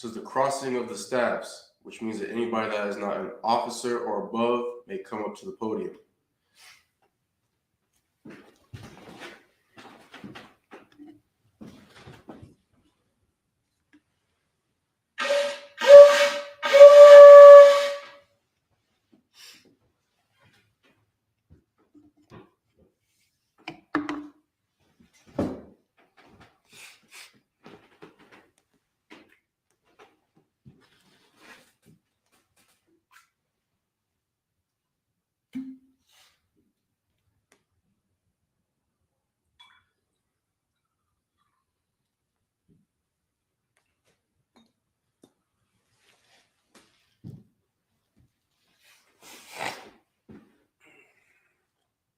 This is the crossing of the staffs, which means that anybody that is not an officer or above may come up to the podium.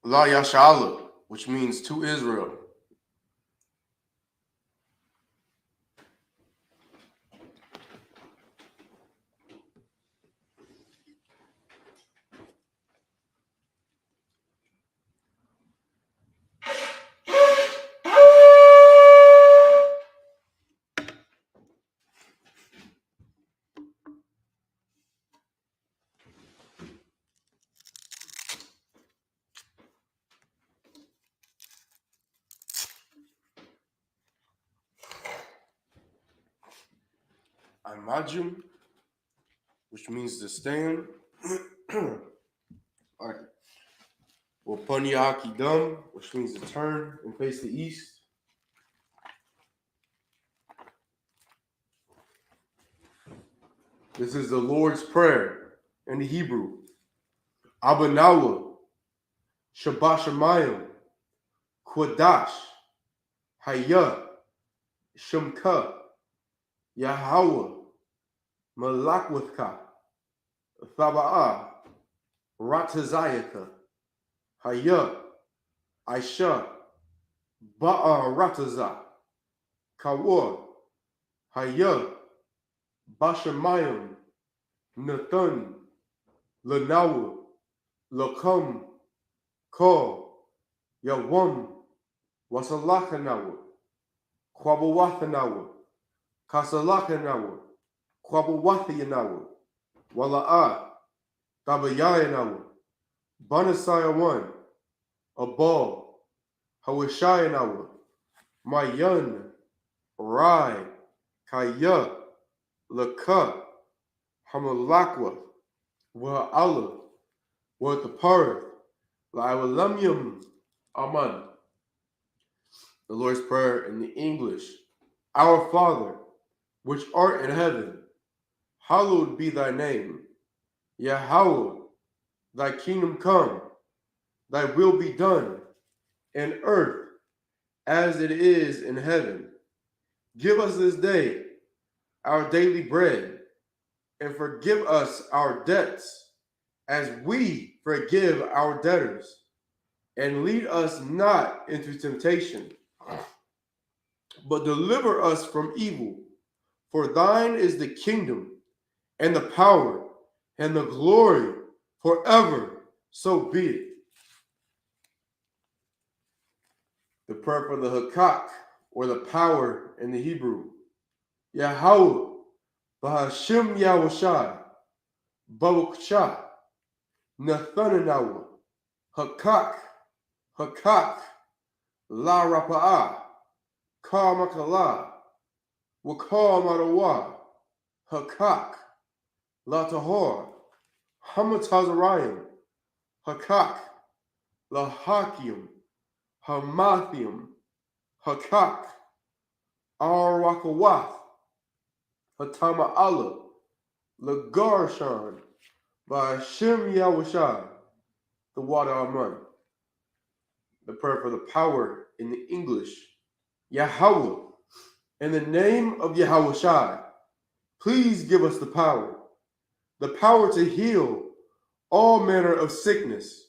La Yashala, which means to Israel. Imajum, which means to stand. All right. Wapanyaki Dum, which means to turn and face the east. This is the Lord's Prayer in the Hebrew. Abanawa, Shabashamayim, Kwadash, Hayah, Shemka, Yahweh, Malakwithka, Thaba'ah, Ratazayaka, Hayah, Aisha, Ba'a Rataza, Kawar, Hayah, Bashamayim, Nathan, Lanawa, Lakam, Ko, Yawam, Wasalakanawa, Kwabawathanawa, Kasalakanawa, Kwabawathayanawa, Wala'a, Tabayayanawa, Banasayawan, Abal, Hawishayanawa, Mayan, Rai, Kaya, Laka, Hamalakwa, Wa'ala, Wa'taparith, La'awalamyam, Aman. The Lord's Prayer in the English. Our Father, which art in heaven, hallowed be thy name. Yahweh, thy kingdom come, thy will be done, in earth as it is in heaven. Give us this day our daily bread, and forgive us our debts, as we forgive our debtors. And lead us not into temptation, but deliver us from evil. For thine is the kingdom, and the power, and the glory forever. So be it. The prayer for the Hakak, or the power in the Hebrew. Yahweh, Bahashim Yahushai, Baruch Nathananawa, Hakak, Hakak, La Rapa'ah, Ka Makala, Wakal Marawa, Hakak, La Tahor, Hamatazarayim, Hakak, La Hakim, Hamathium, Hakak, Arwakawath, Hatama Allah, Lagarshan, by Shem Yahushai, the water Aman. The prayer for the power in the English. Yahweh, in the name of Yahushai, please give us the power to heal all manner of sickness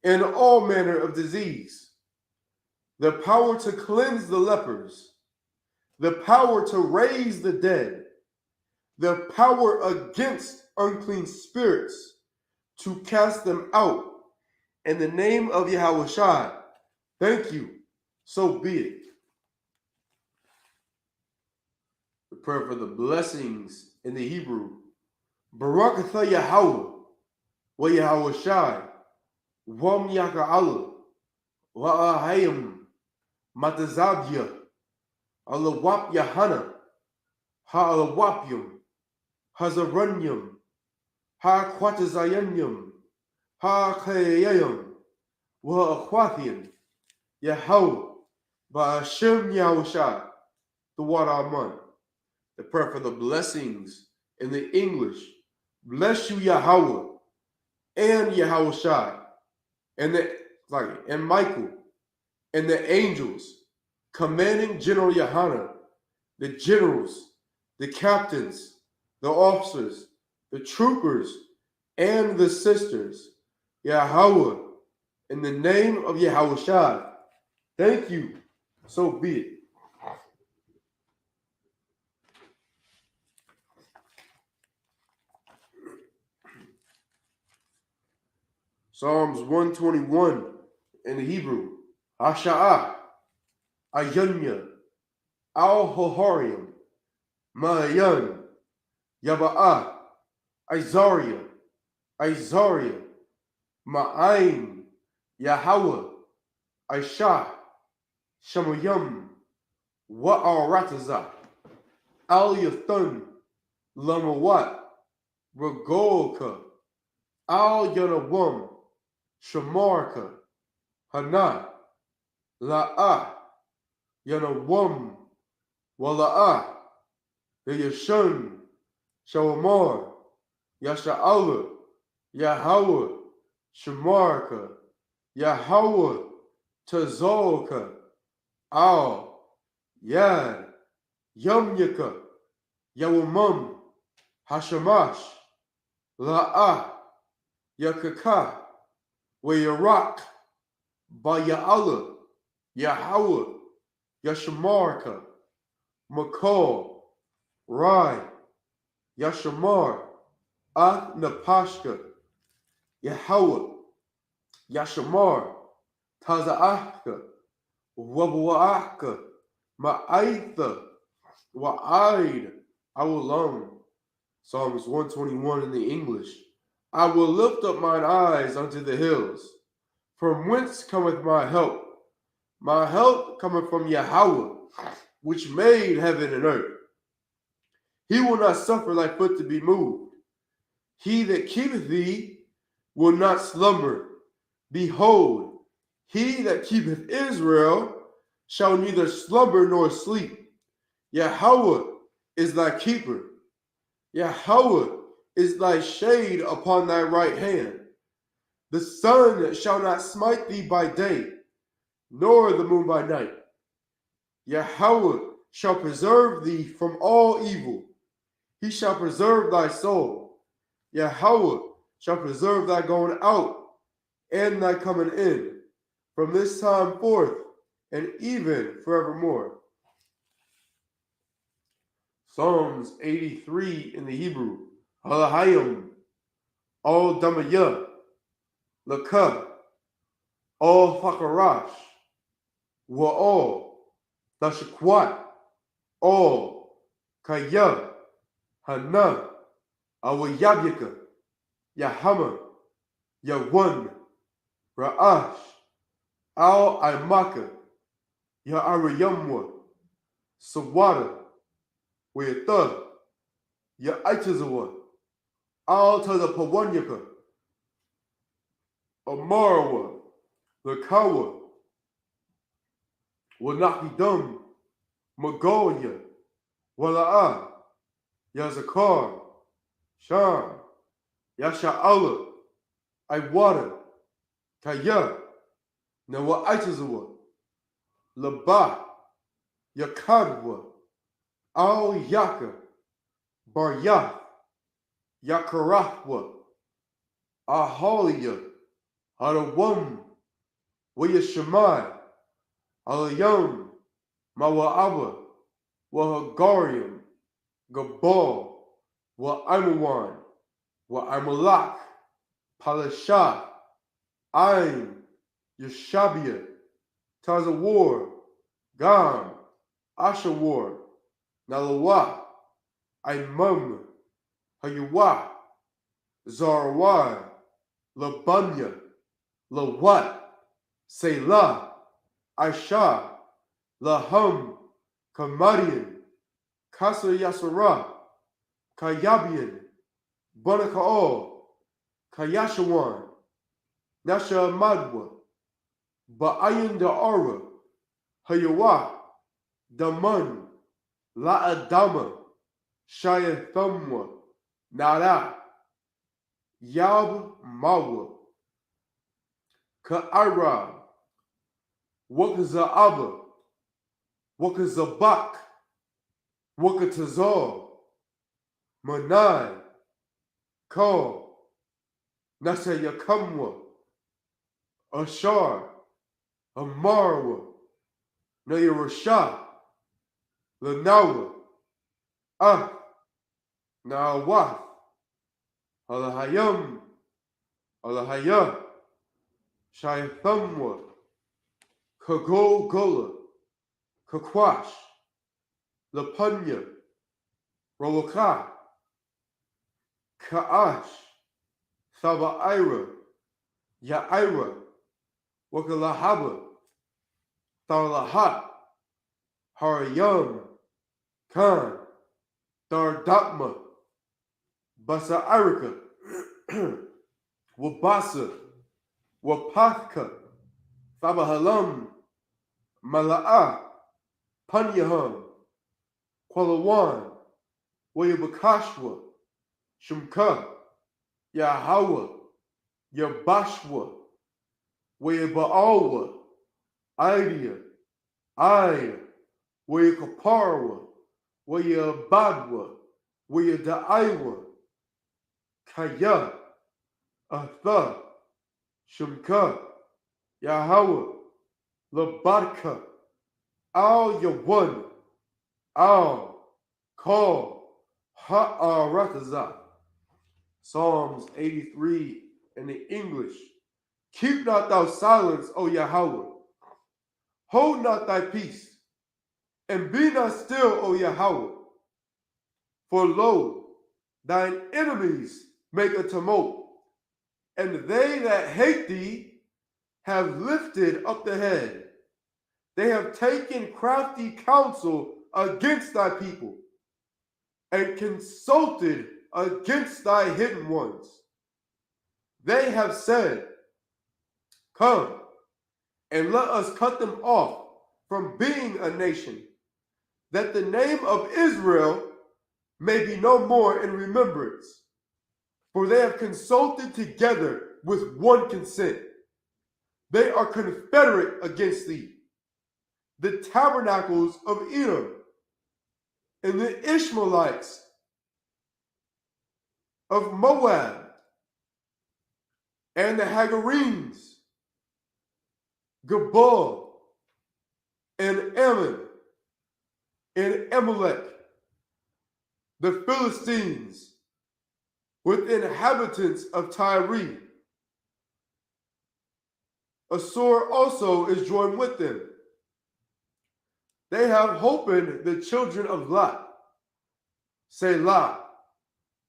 and all manner of disease, the power to cleanse the lepers, the power to raise the dead, the power against unclean spirits, to cast them out. In the name of Yahushua, thank you. So be it. The prayer for the blessings in the Hebrew. Barakatha Yahweh, wa Yahweh Shai, Wam Yaka Allah, wa Ahayim, Matazabya, Alawap Yahana, Ha Alawapyum, Hazaranyum, Ha Quatazayanyum, Ha Kayayam, Wa Akwathian, Yahweh, Ba'ashem Yahushai, the water Aman. The prayer for the blessings in the English. Bless you, Yahweh, and Yahushai, and Michael, and the angels, commanding General Yahana, the generals, the captains, the officers, the troopers, and the sisters. Yahweh, in the name of Yahushai. Thank you. So be it. Psalms 121 in the Hebrew. Hasha'ah, Ayanya, Al-Hoharium, Ma'ayan, Yaba'ah, Isaiah, Ma'ain, Yahweh, Aishah, Shemayim, Wa'aratazah, Al-Yathun, Lamawat, Ragolka, Al-Yanawam, Shamarka, Hana, La'ah, Yanawam, Wala'ah, Yashun, Shawamar, Yasha'ala, Yahweh, Shamarka, Yahweh, Tazolka, Al, Yad, Yumyaka, Yawamum, Hashamash, La'ah, Yakaka, Wayarak, Baya'ala, Yahweh, Yashamarka, Makol, Rai, Yashamar, Napashka, Yahweh, Yashamar, Taza'ahka, Wabu'ahka, Ma'aitha, Wa'aid, Awulam. Psalms 121 in the English. I will lift up mine eyes unto the hills. From whence cometh my help? My help cometh from Yahweh, which made heaven and earth. He will not suffer thy foot to be moved. He that keepeth thee will not slumber. Behold, he that keepeth Israel shall neither slumber nor sleep. Yahweh is thy keeper. Yahweh is thy shade upon thy right hand. The sun shall not smite thee by day, nor the moon by night. Yahweh shall preserve thee from all evil. He shall preserve thy soul. Yahweh shall preserve thy going out and thy coming in, from this time forth and even forevermore. Psalms 83 in the Hebrew. Halahayim, Al Damayah, Lakah, Al Fakarash, Wa'al, Dashakwat, Al Kaya, Hana, Awayabyaka, Yahama, Yawan, Ra'ash, Al Aimaka, Ya'ariyamwa, Sawada, Wayatha, Ya'aitazawa, Al Tadapawanyaka, Amarawa, Lakawa, Wanakidum, Magolia, Wala'ah, Yazakar, Sham, Yasha'ala, Iwada, Kaya, Nawa'aitazawa, Labah, Yakadwa, Al Yaka, Baryath, Yakarahwa, Ahaliya, Hadawam, Wayashamai, Alayam, Mawa'aba, Wahagarium, Gabal, Wa'aimawan, Wa'aimalak, Palashah, Ain, Yashabia, Tazawar, Gam, Ashawar, Nalawa, Imam, Hayuwa, Zarwai, Labunya, Lawat, Selah, Aisha, Lahum, Kamadian, Kasa Yasara, Kayabian, Bunakaol, Kayashawan, Nasha Madwa, Ba'ayan Da'ara, Hayawa, Daman, La'adama, Shayathamwa, Nada, Yab Mawa, Ka'ara, Wakaza'aba, Wakazabak, Wakatazal, Manai, Ko, Nasayakamwa, Ashar, Amarwa, Nayarasha, Lanawa, Nawath, Alahayam, Alahaya, Shayathamwa, Kagogola, Kakwash, Lapunya, Rolaka, Ka'ash, Thaba'ira, Ya'ira, Wakalahaba, Thalahat, Harayam, Khan, Dardakma, Basa'irika, Wabasa, Wapathka, Thabahalam, Mala'ah, Panyaham, Kwalawan, Wayabakashwa, Shumka, Yahawa, Yabashwa, Wayaba'alwa, Idea, Aya, Wayakaparwa, Wayabadwa, Wayadaiwa, Kaya, Atha, Shumka, Yahawa, Labadka, Al Yawan, Al, Call, Ha'aratazah. Psalms 83 in the English. Keep not thou silence, O Yahweh. Hold not thy peace, and be not still, O Yahweh. For lo, thine enemies make a tumult, and they that hate thee have lifted up the head. They have taken crafty counsel against thy people, and consulted against thy hidden ones. They have said, Come, and let us cut them off from being a nation, that the name of Israel may be no more in remembrance. For they have consulted together with one consent. They are confederate against thee. The tabernacles of Edom, and the Ishmaelites of Moab, and the Hagarenes, Gebal, and Ammon, and Amalek, the Philistines, with inhabitants of Tyre. Assur also is joined with them. They have holpen the children of Lot. Selah,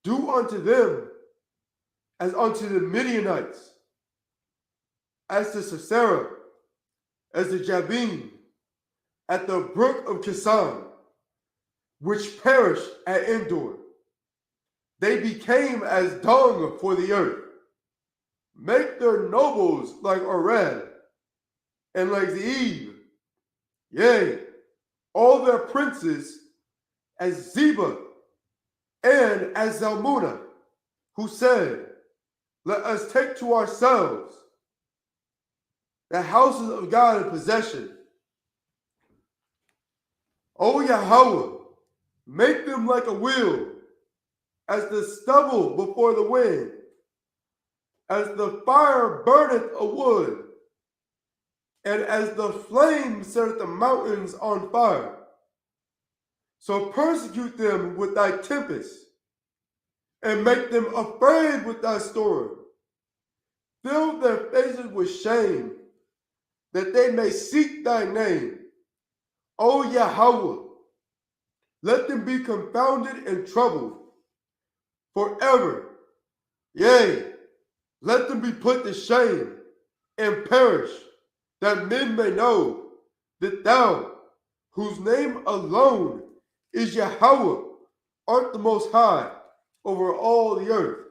do unto them as unto the Midianites, as to Sisera, as the Jabin, at the brook of Kison, which perished at Endor. They became as dung for the earth. Make their nobles like Oreb, and like Zeeb, yea, all their princes as Zeba, and as Zalmunna, who said, Let us take to ourselves the houses of God in possession. O Yahweh, make them like a wheel, as the stubble before the wind, as the fire burneth a wood, and as the flame setteth the mountains on fire. So persecute them with thy tempest, and make them afraid with thy storm. Fill their faces with shame, that they may seek thy name. O Yahweh, Let them be confounded and troubled forever. Yea, let them be put to shame and perish, that men may know that thou, whose name alone is Yahweh, art the most high over all the earth.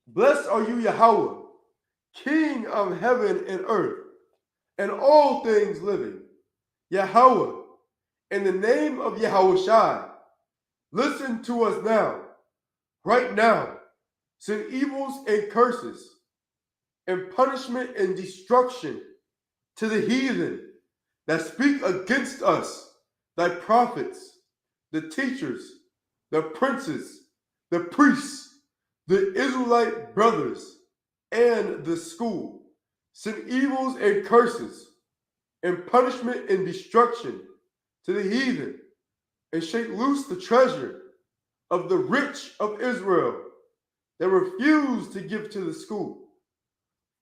Blessed are you, Yahweh, King of heaven and earth, and all things living. Yahweh, in the name of Yahushai, listen to us now, right now. Send evils and curses, and punishment and destruction to the heathen that speak against us, thy prophets, the teachers, the princes, the priests, the Israelite brothers, and the school. Send evils and curses, and punishment and destruction to the heathen, and shake loose the treasure of the rich of Israel that refuse to give to the school.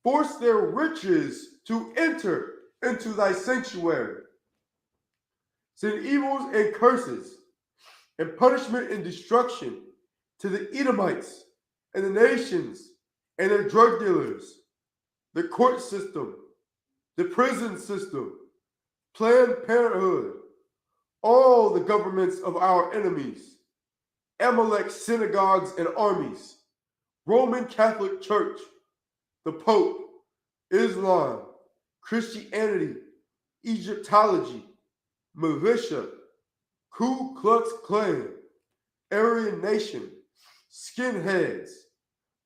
Force their riches to enter into thy sanctuary. Send evils and curses, and punishment and destruction to the Edomites and the nations and their drug dealers, the court system, the prison system, Planned Parenthood, all the governments of our enemies, Amalek synagogues and armies, Roman Catholic Church, the Pope, Islam, Christianity, Egyptology, militia, Ku Klux Klan, Aryan Nation, skinheads,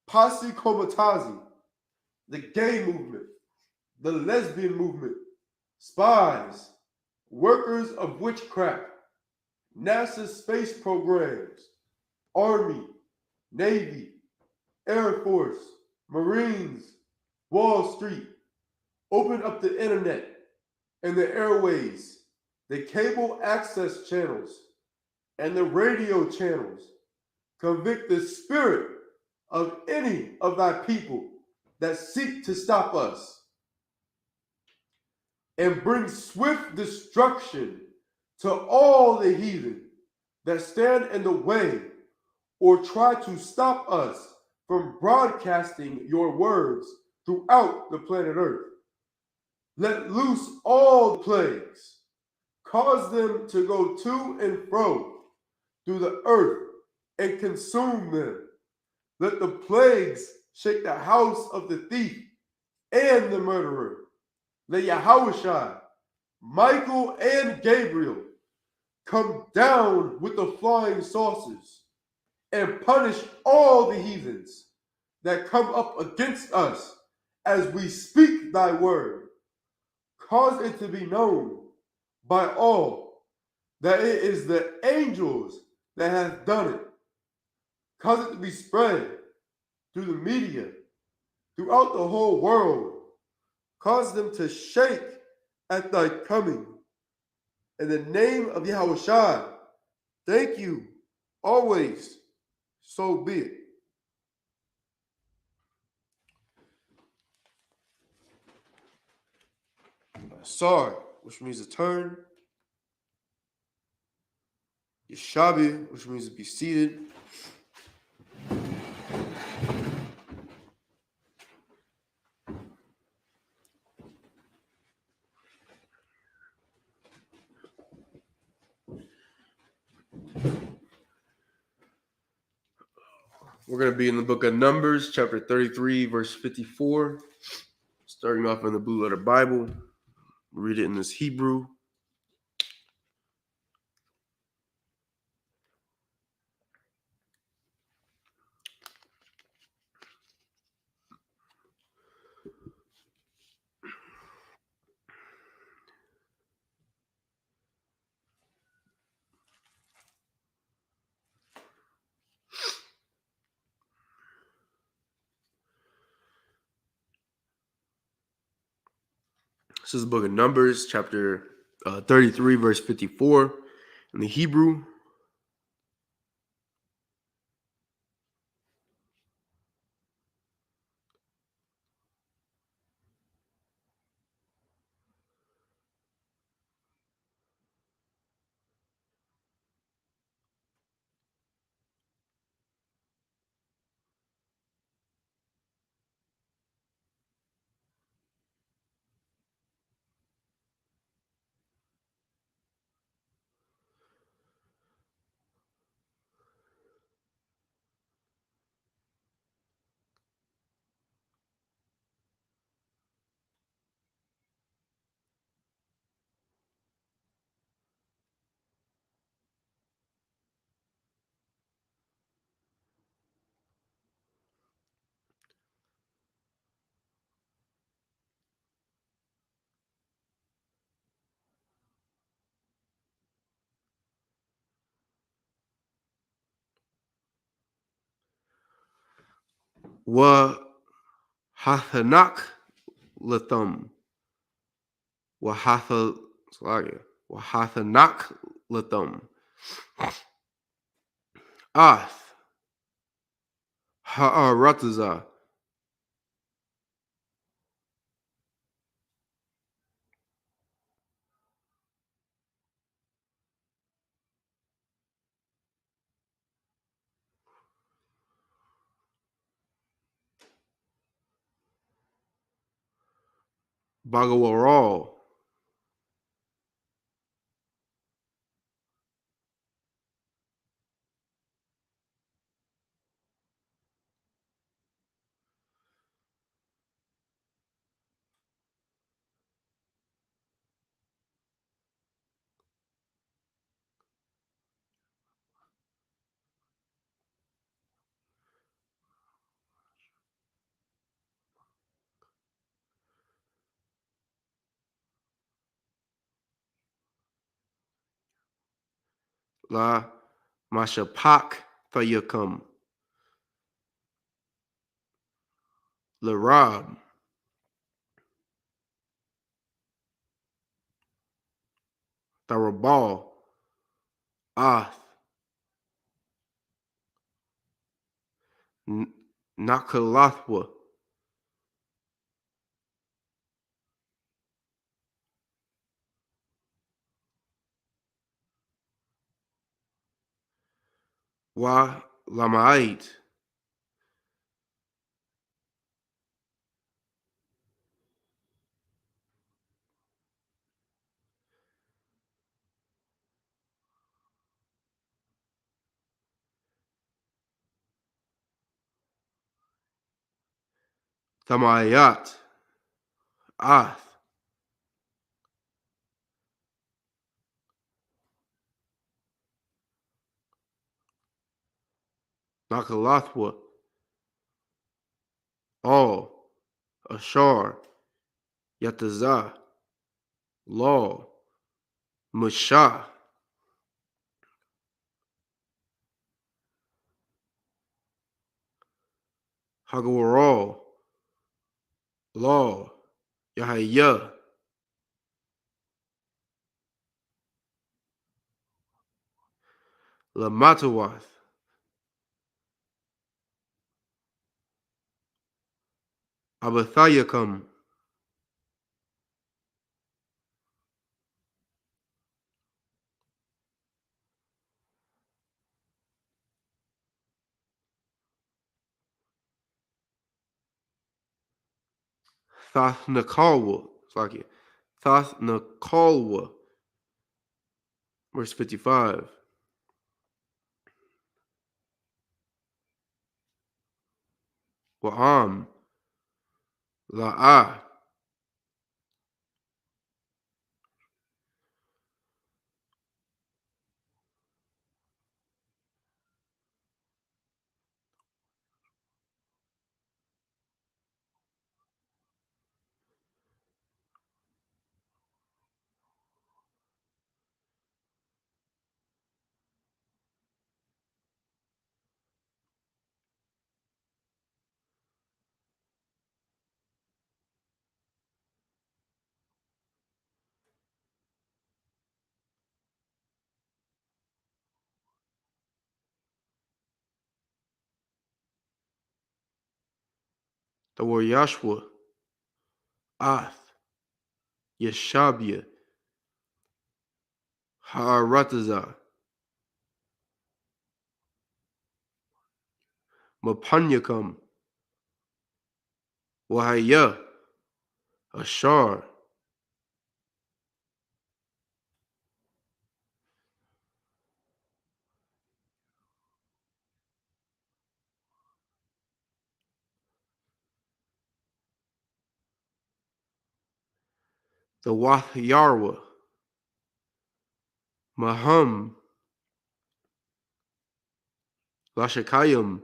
Posse Comitazi, the gay movement, the lesbian movement, spies, workers of witchcraft, NASA space programs, Army, Navy, Air Force, Marines, Wall Street, open up the internet and the airways, the cable access channels, and the radio channels. Convict the spirit of any of thy people that seek to stop us, and bring swift destruction to all the heathen that stand in the way or try to stop us from broadcasting your words throughout the planet Earth. Let loose all plagues, cause them to go to and fro through the earth and consume them. Let the plagues shake the house of the thief and the murderer. Let Yahushua, Michael, and Gabriel come down with the flying saucers and punish all the heathens that come up against us as we speak thy word. Cause it to be known by all that it is the angels that have done it. Cause it to be spread through the media, throughout the whole world. Cause them to shake at thy coming. In the name of Yahushua, thank you always. So be it. Sar, which means to turn. Yeshabi, which means to be seated. We're going to be in the book of Numbers, chapter 33, verse 54. Starting off in the Blue Letter Bible. Read it in this Hebrew. This is the book of Numbers, chapter 33, verse 54 in the Hebrew. Wa Hathanak Lathum. Wa Hathanak Lathum. Ath Ha'arataza. Bagawaral. La Mashapak Thayakam. Larab. Tharabal. Ath. Nakalathwa. Wa Lamait. Tamayat. Ath. Nakalathwa. All. Ashar. Yataza. Law. Musha. Hagawaral. Law. Yahaya. Lamatawath. Abathayakam. Thathnakalwa. It's like it. Thathnakalwa. Verse 55. Wa'am. La'ah. The word Yashua. Ath. Yeshabia. Ha'arataza. Mapanyakam. Wahaya. Ashar. The Wath Yarwa. Maham. Lashakayim.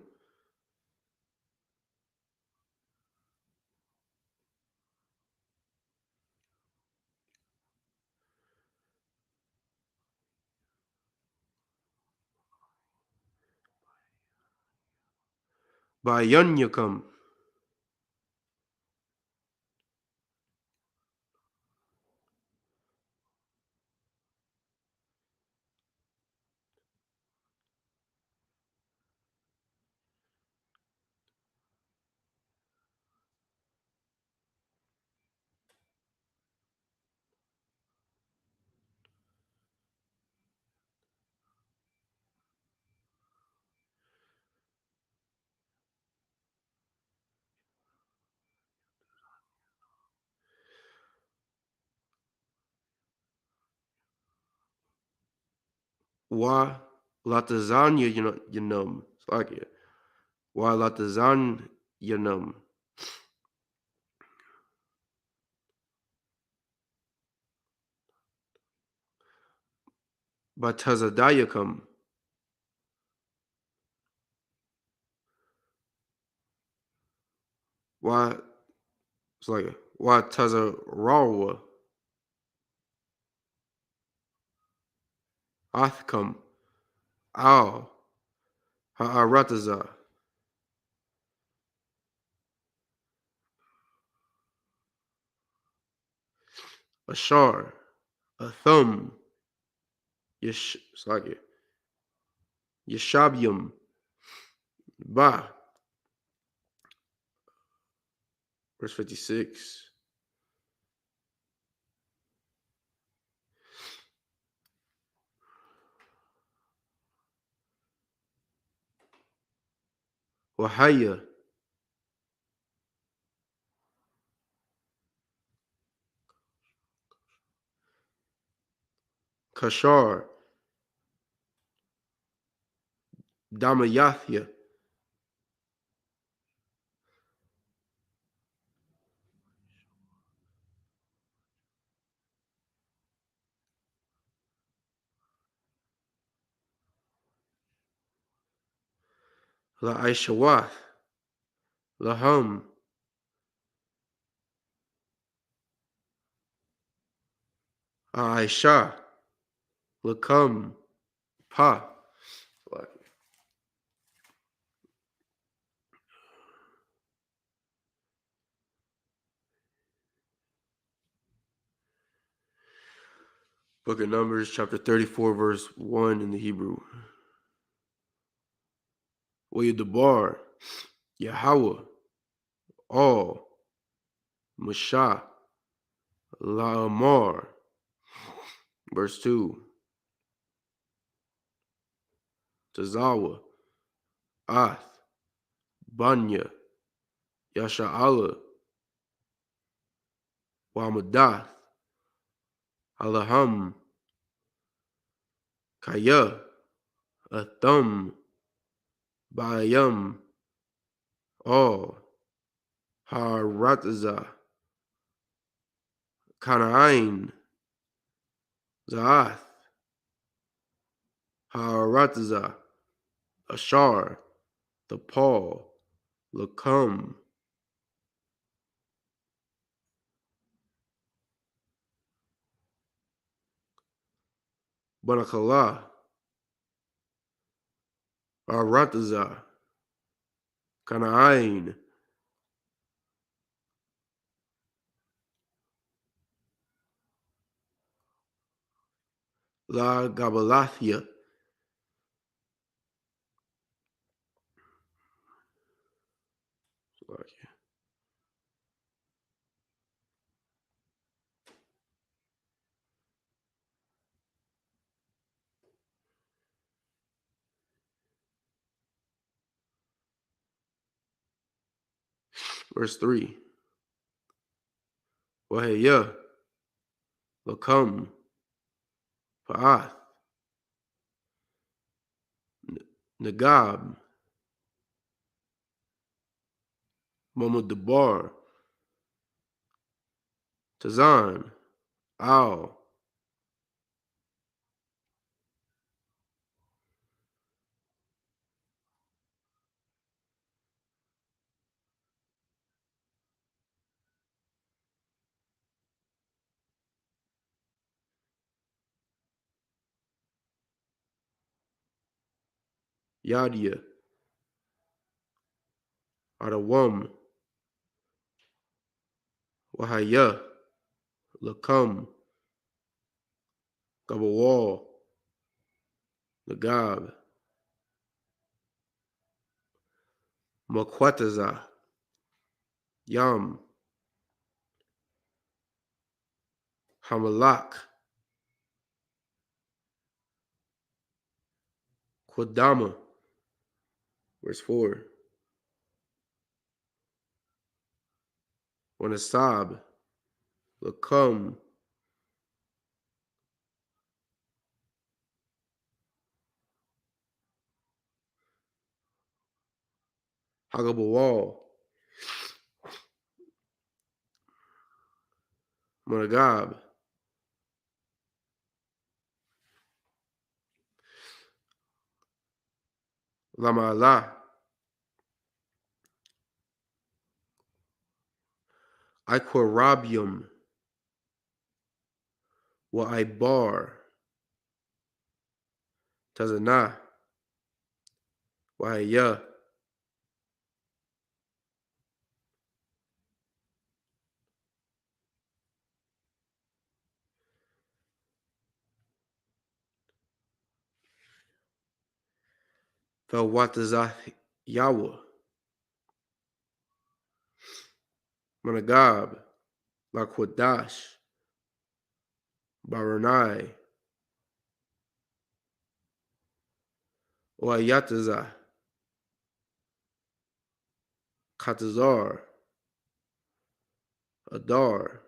Bayanyakam. Wa latazanya yanum. Like it. Wa latazan yanum. Batazadayakam. Wa it's like wa tazarawa. Athkam. Al. Ha'arataza. Ashar. A thumb. It's like it. Yeshabium. Ba. Verse 56. Wahaya. Kashar. Damayathya. La Aishawath. Laham. Aisha. Lakam. Pa. Book of Numbers, chapter 34, verse 1 in the Hebrew. Wayadabar. Yahweh. All. Mashah. La'amar. Verse 2. Tazawa. Ath. Banya. Yasha'ala. Wamadath. Alaham. Kaya. Atham. Bayam. All. Harataza. Kana'ain. Zaath. Harataza. Ashar. The Paul. Lakam. Banakalah. Arataza. Kana'ain. La Gabalathia. Verse 3. Waheya. Lakam. Pa'ath. Nagab. Mamadabar. Tazan. Al. Yadia. Adawam. Wahaya. Lakam. Gabawal. Nagab. Makwataza. Yam. Hamalak. Kodama. Verse 4. Wanasab. Lakam. Hagabawal, Managab, Lamala, Iquarabium, Waibar, Tazana, Wahaya, Felwatazath Yawa, Managab, Lakwadash, Baranai, Oayataza, Katazar, Adar,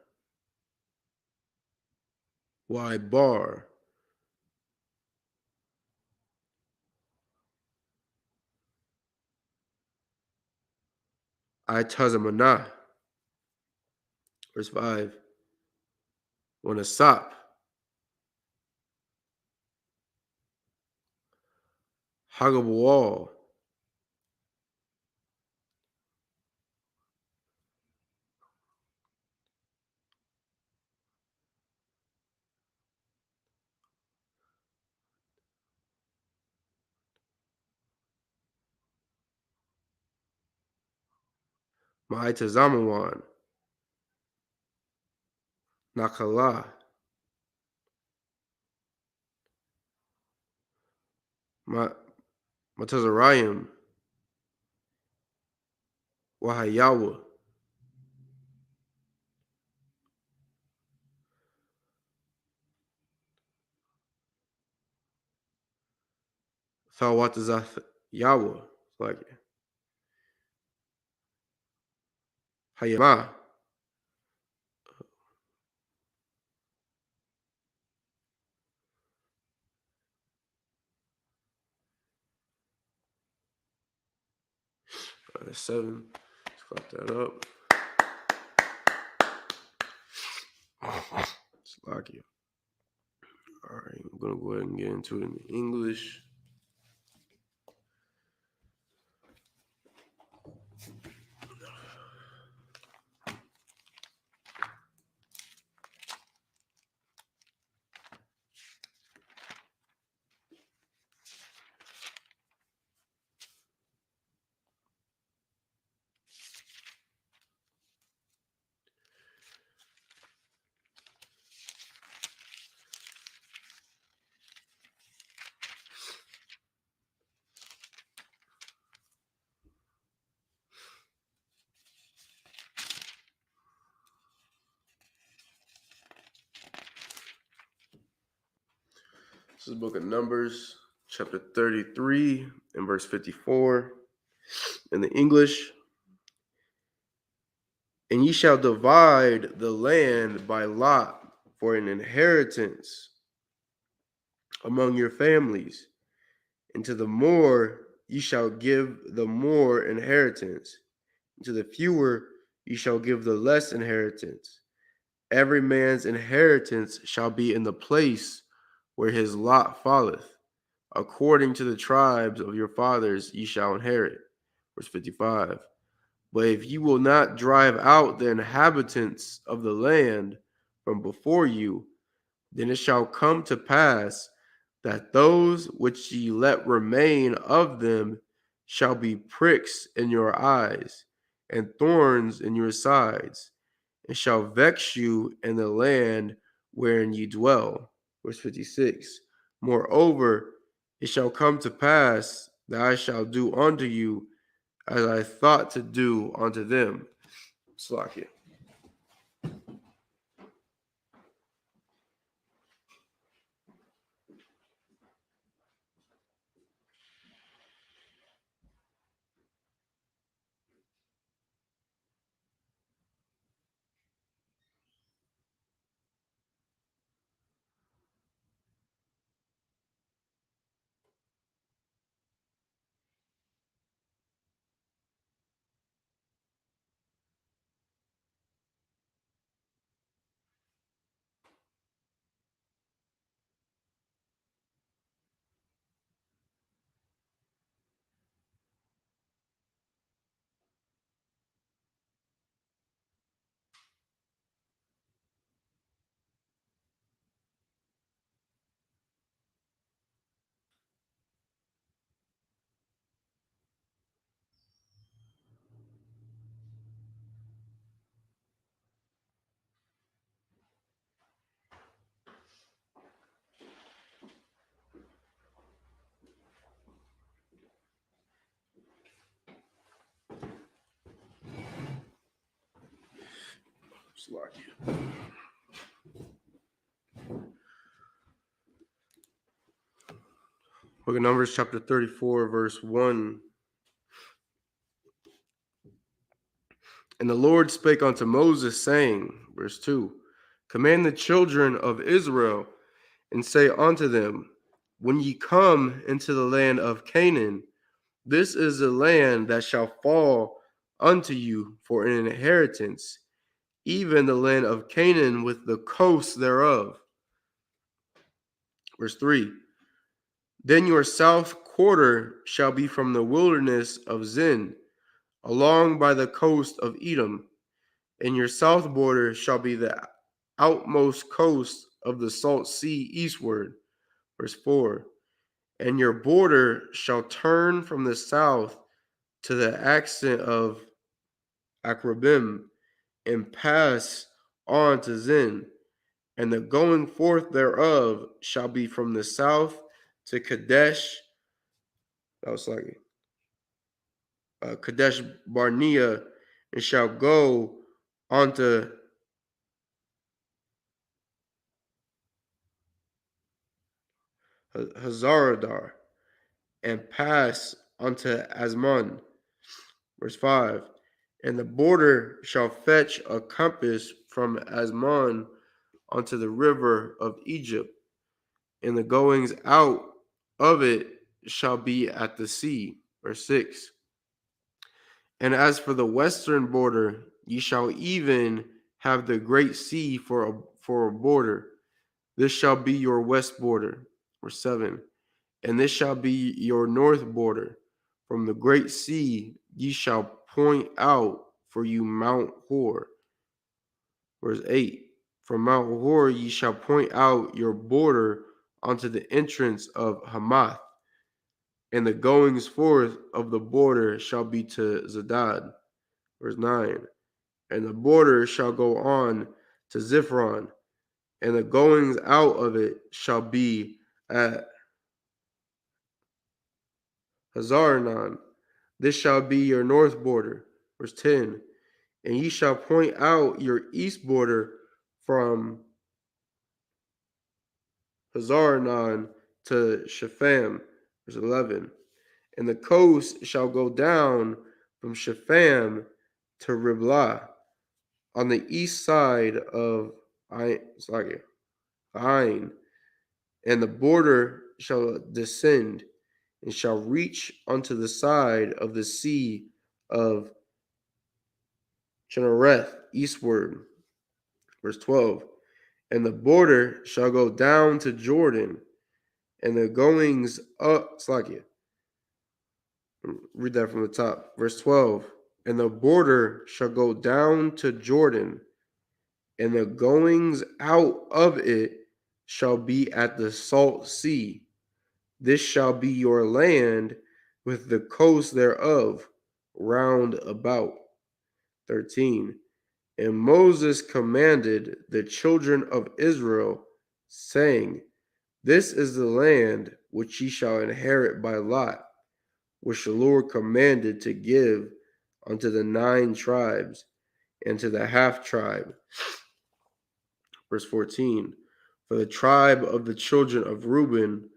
Waibar, Itazamana. Verse 5. Wanasap, Hagabawal, Ma'itazamawan, Nakala, Matazarayim, Wahayawa, Thawatazath Yawa, like Hayama, 7. Let's clap that up. Slovakia. All right, I'm going to go ahead and get into it in English. This is the book of Numbers, chapter 33 and verse 54 in the English. And ye shall divide the land by lot for an inheritance among your families, and to the more ye shall give the more inheritance, and to the fewer ye shall give the less inheritance. Every man's inheritance shall be in the place where his lot falleth. According to the tribes of your fathers ye shall inherit. Verse 55. But if ye will not drive out the inhabitants of the land from before you, then it shall come to pass that those which ye let remain of them shall be pricks in your eyes and thorns in your sides, and shall vex you in the land wherein ye dwell. Verse 56. Moreover, it shall come to pass that I shall do unto you as I thought to do unto them. Slakia. Book of Numbers, chapter 34, verse 1. And the Lord spake unto Moses, saying, verse 2, command the children of Israel, and say unto them, when ye come into the land of Canaan, this is the land that shall fall unto you for an inheritance, even the land of Canaan with the coasts thereof. Verse 3, then your south quarter shall be from the wilderness of Zin, along by the coast of Edom, and your south border shall be the outmost coast of the salt sea eastward. Verse 4, and your border shall turn from the south to the accent of Akrabim, and pass on to Zin, and the going forth thereof shall be from the south to Kadesh. That was like Kadesh Barnea, and shall go onto Hazaradar, and pass unto Asmon. Verse 5, and the border shall fetch a compass from Asmon unto the river of Egypt, and the goings out of it shall be at the sea. Verse 6, and as for the western border, ye shall even have the great sea for a border. This shall be your west border. Verse 7, and this shall be your north border. From the great sea ye shall point out for you Mount Hor. Verse 8, from Mount Hor ye shall point out your border unto the entrance of Hamath, and the goings forth of the border shall be to Zadad. Verse 9, and the border shall go on to Ziphron, and the goings out of it shall be at Hazarnon. This shall be your north border. Verse 10, and ye shall point out your east border from Hazarnon to Shepham. Verse 11, and the coast shall go down from Shepham to Riblah on the east side of Ain, and the border shall descend and shall reach unto the side of the sea of Chinnereth eastward. Verse 12, and the border shall go down to Jordan, and the goings up, read that from the top. Verse 12, and the border shall go down to Jordan, and the goings out of it shall be at the salt sea. This shall be your land with the coast thereof round about. 13, and Moses commanded the children of Israel, saying, this is the land which ye shall inherit by lot, which the Lord commanded to give unto the 9 tribes and to the half tribe. Verse 14, for the tribe of the children of Reuben,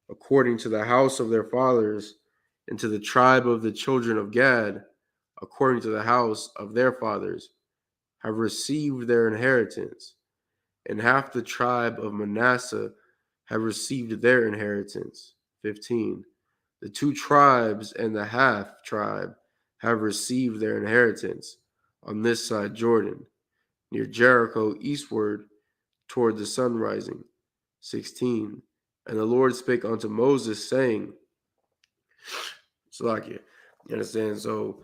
according to the house of their fathers, and to the tribe of the children of Gad, according to the house of their fathers, have received their inheritance, and half the tribe of Manasseh have received their inheritance. 15, the 2 tribes and the half tribe have received their inheritance on this side Jordan, near Jericho eastward toward the sun rising. 16, and the Lord spake unto Moses, saying, you understand? So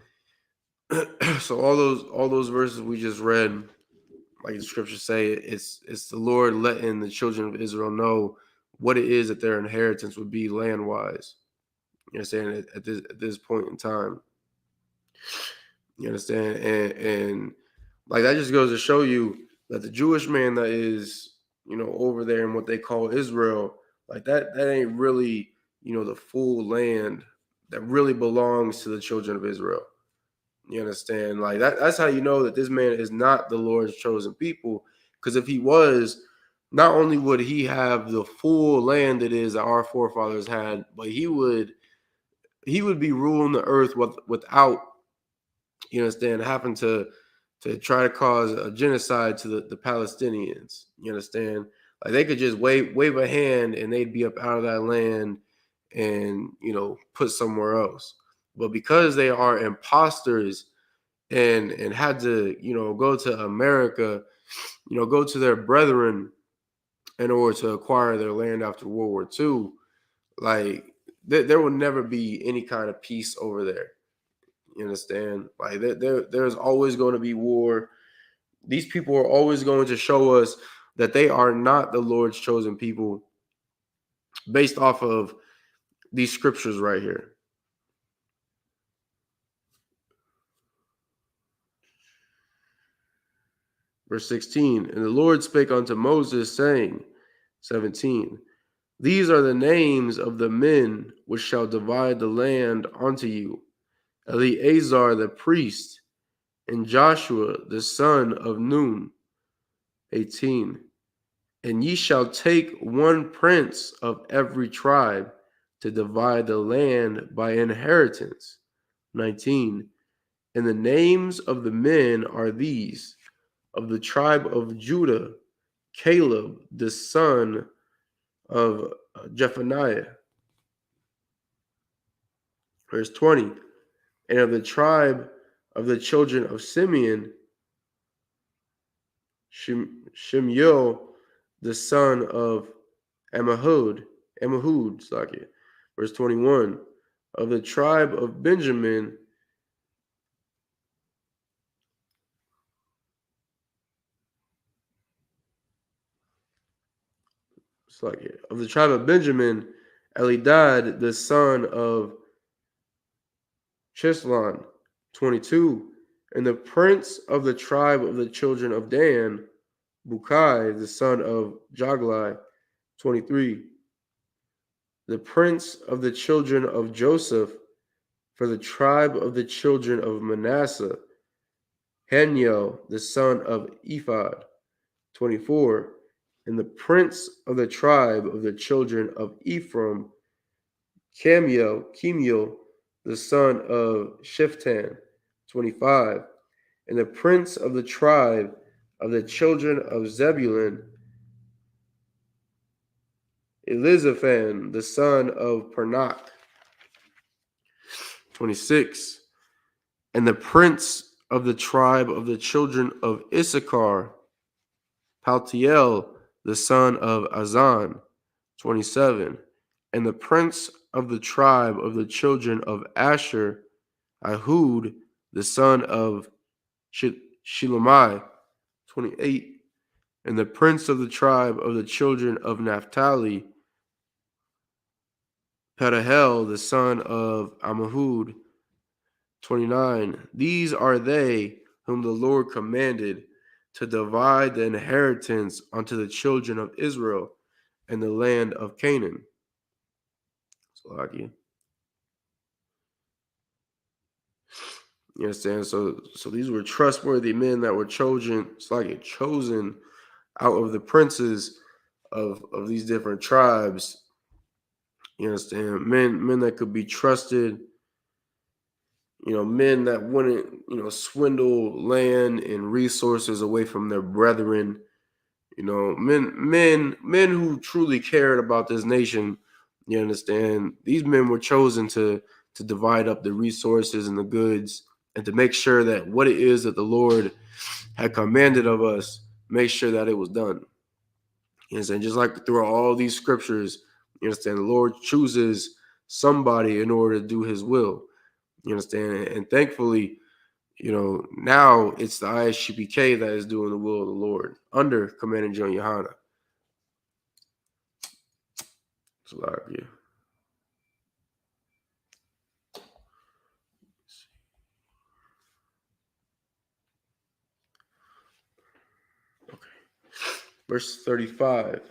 all those verses we just read, like the scriptures say, it's the Lord letting the children of Israel know what it is that their inheritance would be land-wise. You understand? At this point in time. You understand? And like that just goes to show you that the Jewish man that is, over there in what they call Israel, like that ain't really, the full land that really belongs to the children of Israel. You understand? Like that's how you know that this man is not the Lord's chosen people. Because if he was, not only would he have the full land it is that our forefathers had, but he would be ruling the earth without, you understand, having to try to cause a genocide to the Palestinians. You understand? Like they could just wave a hand and they'd be up out of that land and, put somewhere else. But because they are imposters and had to, go to America, go to their brethren in order to acquire their land after World War II, like there will never be any kind of peace over there. You understand? Like there's always going to be war. These people are always going to show us that they are not the Lord's chosen people based off of these scriptures right here. Verse 16, and the Lord spake unto Moses, saying, 17, these are the names of the men which shall divide the land unto you, Eleazar the priest, and Joshua the son of Nun. 18, and ye shall take one prince of every tribe to divide the land by inheritance. 19, and the names of the men are these: of the tribe of Judah, Caleb the son of Jephunneh. Verse 20, and of the tribe of the children of Simeon, Shemuel the son of Ammihud. Verse 21, of the tribe of Benjamin, of the tribe of Benjamin, Elidad the son of Chislon. 22, and the prince of the tribe of the children of Dan, Bukai the son of Joglai. 23, the prince of the children of Joseph, for the tribe of the children of Manasseh, Haniel the son of Ephod. 24, and the prince of the tribe of the children of Ephraim, Chemiel the son of Shiftan. 25, and the prince of the tribe of the children of Zebulun, Elizaphan the son of Pernach. 26, and the prince of the tribe of the children of Issachar, Paltiel the son of Azan. 27, and the prince of the tribe of the children of Asher, Ahud the son of Shilamai. 28, and the prince of the tribe of the children of Naphtali, Pedahel the son of Ammihud. 29, these are they whom the Lord commanded to divide the inheritance unto the children of Israel and the land of Canaan. You understand? So these were trustworthy men that were chosen out of the princes of these different tribes. You understand? Men that could be trusted, men that wouldn't, swindle land and resources away from their brethren. Men who truly cared about this nation. You understand? These men were chosen to divide up the resources and the goods and to make sure that what it is that the Lord had commanded of us, make sure that it was done. You understand? Just like through all these scriptures, you understand, the Lord chooses somebody in order to do his will. You understand? And thankfully, now it's the ISUPK that is doing the will of the Lord under Commander John Yohana. It's a lot of you. Okay. Verse 35.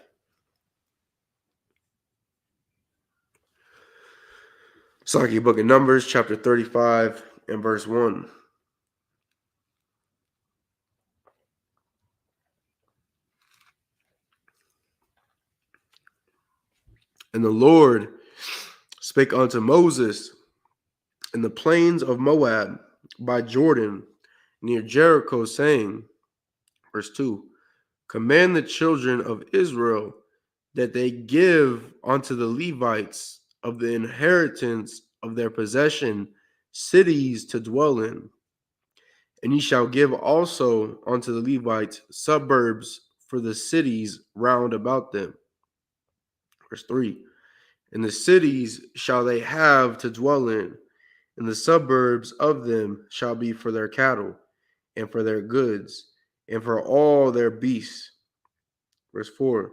Saki Book of Numbers, chapter 35 and verse 1. And the Lord spake unto Moses in the plains of Moab by Jordan, near Jericho, saying, verse 2, command the children of Israel that they give unto the Levites of the inheritance of their possession cities to dwell in. And ye shall give also unto the Levites suburbs for the cities round about them. Verse 3, and the cities shall they have to dwell in, and the suburbs of them shall be for their cattle, and for their goods, and for all their beasts. Verse 4,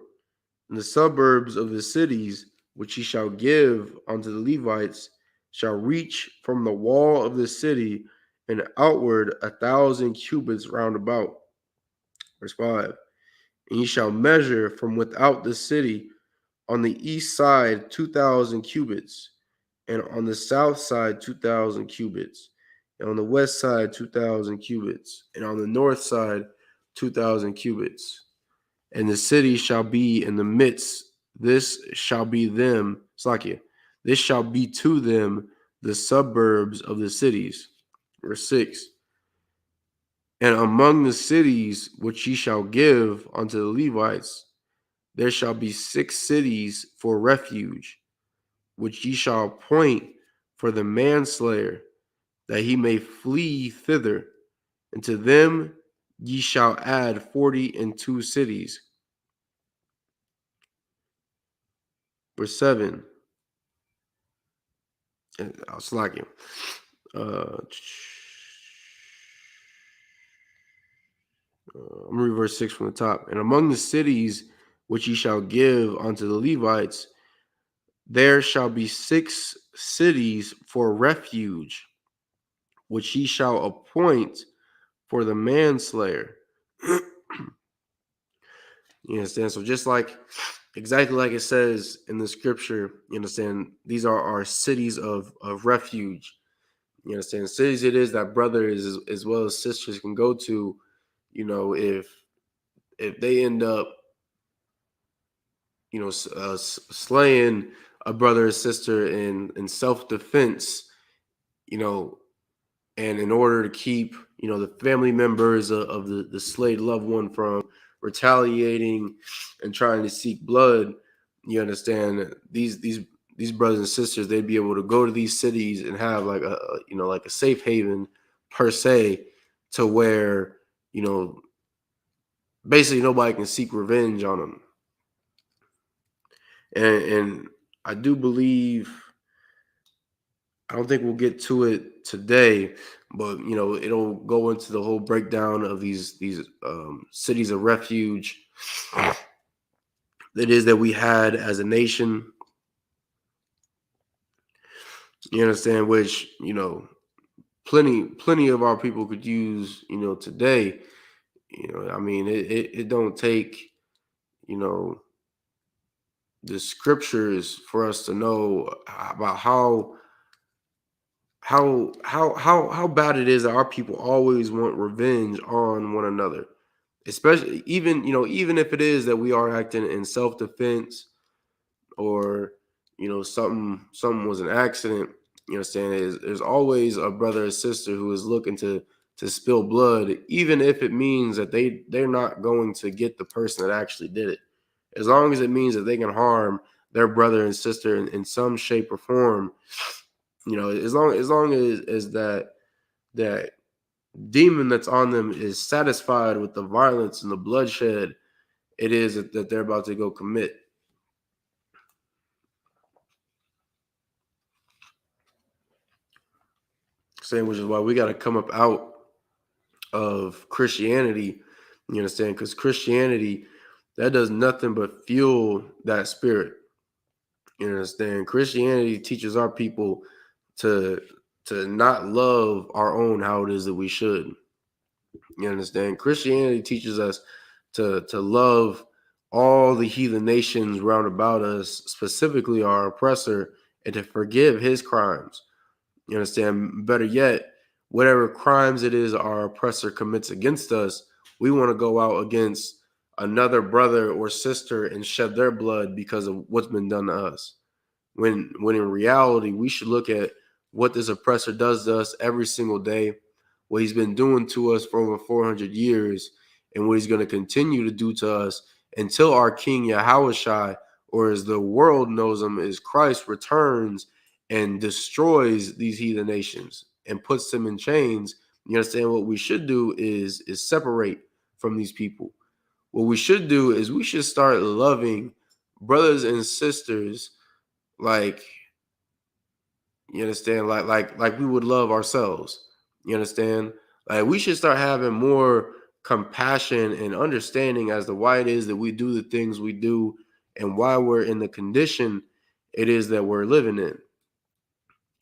and the suburbs of the cities which ye shall give unto the Levites shall reach from the wall of the city and outward 1,000 cubits round about. Verse 5, and ye shall measure from without the city on the east side 2,000 cubits, and on the south side 2,000 cubits, and on the west side 2,000 cubits, and on the north side 2,000 cubits. And the city shall be in the midst. This shall be them, Slakia. This shall be to them the suburbs of the cities. Verse 6. And among the cities which ye shall give unto the Levites, there shall be 6 cities for refuge, which ye shall appoint for the manslayer, that he may flee thither. And to them ye shall add 42 cities. Verse 7. I'll slack him. I'm going to read verse 6 from the top. And among the cities which ye shall give unto the Levites, there shall be 6 cities for refuge, which ye shall appoint for the manslayer. You understand? So just like exactly like it says in the scripture, you understand, these are our cities of refuge. You understand? Cities it is that brothers as well as sisters can go to, you know, if they end up, you know, slaying a brother or sister in self-defense, you know, and in order to keep, you know, the family members of the slayed loved one from retaliating and trying to seek blood, you understand, these brothers and sisters, they'd be able to go to these cities and have like a, you know, like a safe haven per se, to where, you know, basically nobody can seek revenge on them. And I do believe, I don't think we'll get to it today, but you know, it'll go into the whole breakdown of these cities of refuge that is that we had as a nation. You understand? Which, you know, plenty of our people could use, you know, today. You know, I mean, it don't take, you know, the scriptures for us to know about how bad it is that our people always want revenge on one another, especially even, you know, even if it is that we are acting in self-defense, or, you know, something was an accident. You know, saying there's always a brother or sister who is looking to spill blood, even if it means that they're not going to get the person that actually did it, as long as it means that they can harm their brother and sister in some shape or form. You know, as long as that demon that's on them is satisfied with the violence and the bloodshed it is that they're about to go commit. Saying, which is why we got to come up out of Christianity. You understand? Because Christianity, that does nothing but fuel that spirit. You understand? Christianity teaches our people to not love our own how it is that we should. You understand? Christianity teaches us to love all the heathen nations round about us, specifically our oppressor, and to forgive his crimes. You understand? Better yet, whatever crimes it is our oppressor commits against us, we want to go out against another brother or sister and shed their blood because of what's been done to us. When in reality, we should look at what this oppressor does to us every single day, what he's been doing to us for over 400 years, and what he's going to continue to do to us until our King Yahushua, or as the world knows him, is Christ, returns and destroys these heathen nations and puts them in chains. You understand? What we should do is separate from these people. What we should do is we should start loving brothers and sisters like, you understand, like we would love ourselves. You understand? Like, we should start having more compassion and understanding as to why it is that we do the things we do and why we're in the condition it is that we're living in.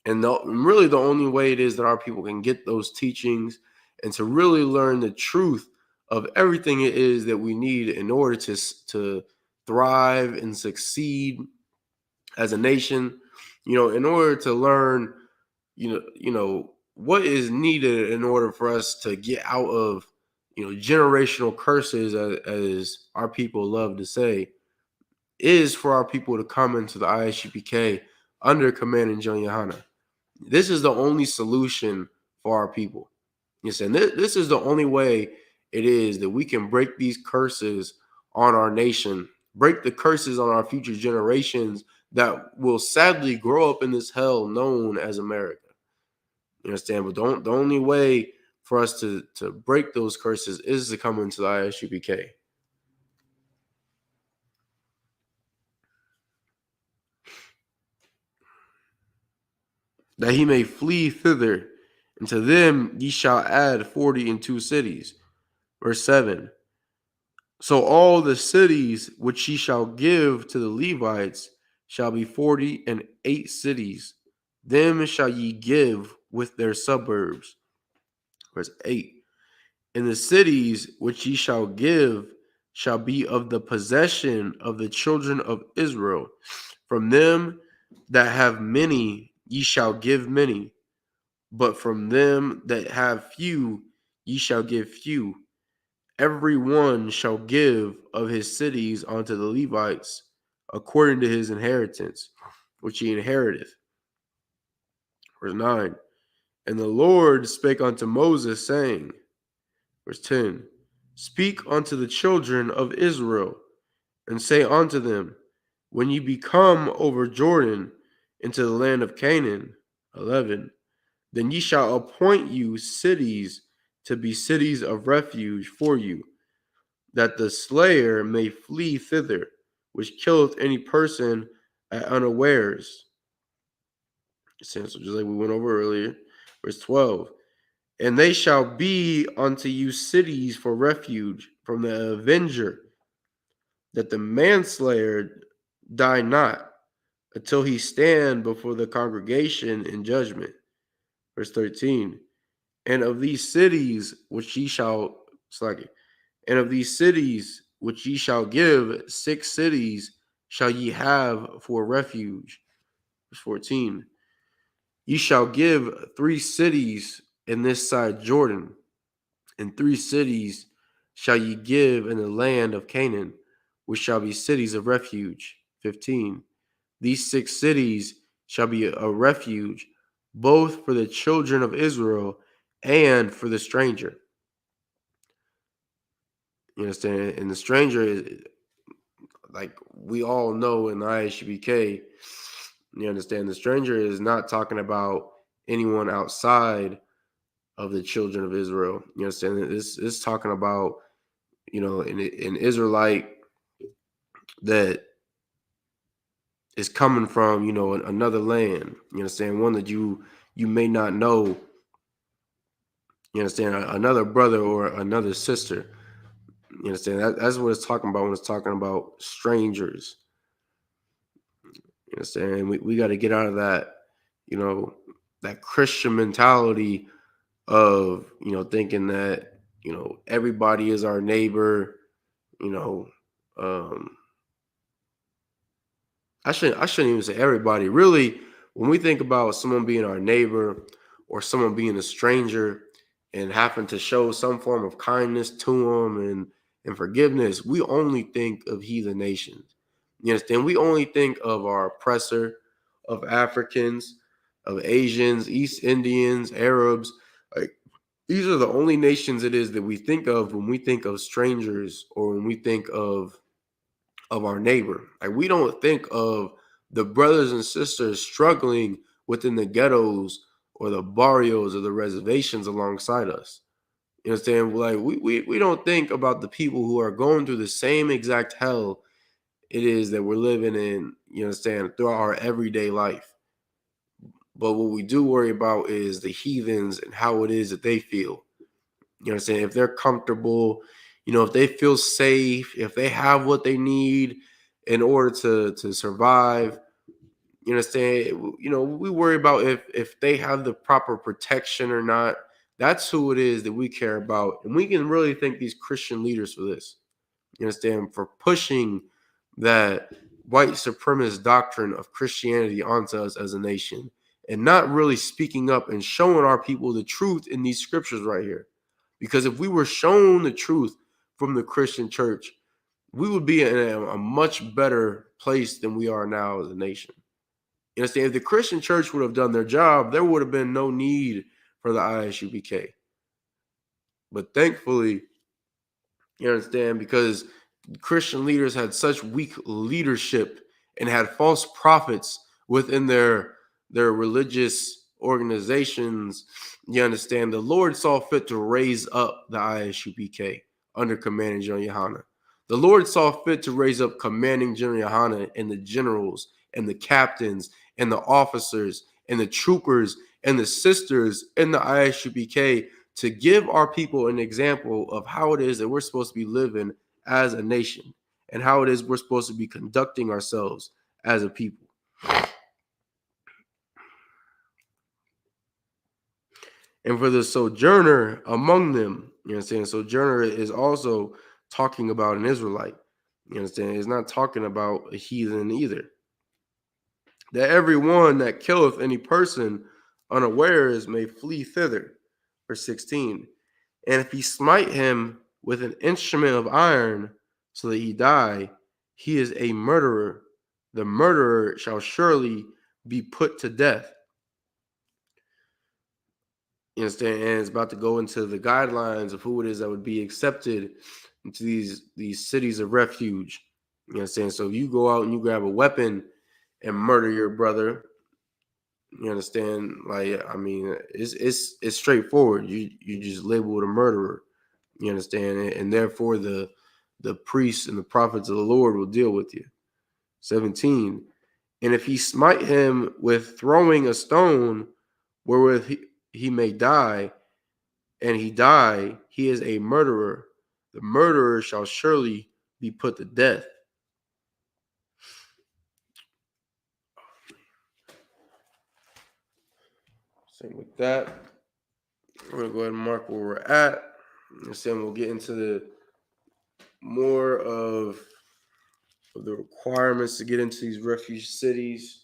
And really the only way it is that our people can get those teachings and to really learn the truth of everything it is that we need in order to thrive and succeed as a nation, in order to learn, what is needed in order for us to get out of, generational curses, as our people love to say, is for our people to come into the ISUPK under command and John Yohana. This is the only solution for our people. Yes, and this is the only way it is that we can break these curses on our nation, break the curses on our future generations that will sadly grow up in this hell known as America. You understand? But the only way for us to break those curses is to come into the ISUPK. That he may flee thither, and to them ye shall add 42 cities. Verse 7. So all the cities which ye shall give to the Levites shall be 48 cities. Them shall ye give with their suburbs. Verse 8. And the cities which ye shall give shall be of the possession of the children of Israel. From them that have many ye shall give many, but from them that have few ye shall give few. Every one shall give of his cities unto the Levites according to his inheritance, which he inheriteth. Verse 9. And the Lord spake unto Moses, saying, verse 10, speak unto the children of Israel, and say unto them, when ye become over Jordan into the land of Canaan, 11, then ye shall appoint you cities to be cities of refuge for you, that the slayer may flee thither, which killeth any person at unawares. So just like we went over earlier. Verse 12. And they shall be unto you cities for refuge from the avenger, that the manslayer die not, until he stand before the congregation in judgment. Verse 13. And of these cities which ye shall, and of these cities which ye shall give, 6 cities shall ye have for refuge. Verse 14. Ye shall give 3 cities in this side Jordan, and 3 cities shall ye give in the land of Canaan, which shall be cities of refuge. 15. These 6 cities shall be a refuge, both for the children of Israel and for the stranger. You understand? And the stranger is, like we all know in the ISUPK, you understand, the stranger is not talking about anyone outside of the children of Israel. You understand? This is talking about, an Israelite that is coming from, another land. You understand? One that you may not know. You understand? Another brother or another sister. You understand? That's what it's talking about when it's talking about strangers. You understand? We got to get out of that, that Christian mentality of, thinking that, everybody is our neighbor. I shouldn't even say everybody. Really, when we think about someone being our neighbor or someone being a stranger and having to show some form of kindness to them and forgiveness, we only think of heathen nations. You understand? We only think of our oppressor, of Africans, of Asians, East Indians, Arabs. Like, these are the only nations it is that we think of when we think of strangers or when we think of our neighbor. Like, we don't think of the brothers and sisters struggling within the ghettos or the barrios or the reservations alongside us. You understand? Like, we don't think about the people who are going through the same exact hell it is that we're living in, you understand, throughout our everyday life. But what we do worry about is the heathens and how it is that they feel. You understand? If they're comfortable, if they feel safe, if they have what they need in order to survive, you understand? We worry about if they have the proper protection or not. That's who it is that we care about. And we can really thank these Christian leaders for this. You understand? For pushing that white supremacist doctrine of Christianity onto us as a nation and not really speaking up and showing our people the truth in these scriptures right here. Because if we were shown the truth from the Christian church, we would be in a much better place than we are now as a nation. You understand? If the Christian church would have done their job, there would have been no need for the ISUPK. But thankfully, you understand, because Christian leaders had such weak leadership and had false prophets within their religious organizations, you understand, the Lord saw fit to raise up the ISUPK under Commanding General Yohana. The Lord saw fit to raise up Commanding General Yohana and the generals and the captains and the officers and the troopers and the sisters in the ISUPK to give our people an example of how it is that we're supposed to be living as a nation and how it is we're supposed to be conducting ourselves as a people. And for the sojourner among them, you understand, sojourner is also talking about an Israelite. You understand? It's not talking about a heathen either. That every one that killeth any person unawares may flee thither. Verse 16. And if he smite him with an instrument of iron so that he die, he is a murderer. The murderer shall surely be put to death. You understand? And it's about to go into the guidelines of who it is that would be accepted into these cities of refuge. You understand? So if you go out and you grab a weapon and murder your brother, you understand? Like, I mean, it's straightforward. You just labeled a murderer. You understand? And therefore the priests and the prophets of the Lord will deal with you. 17. And if he smite him with throwing a stone wherewith he may die, and he die, he is a murderer. The murderer shall surely be put to death. Same with that. We're going to go ahead and mark where we're at. And then we'll get into the more of the requirements to get into these refuge cities.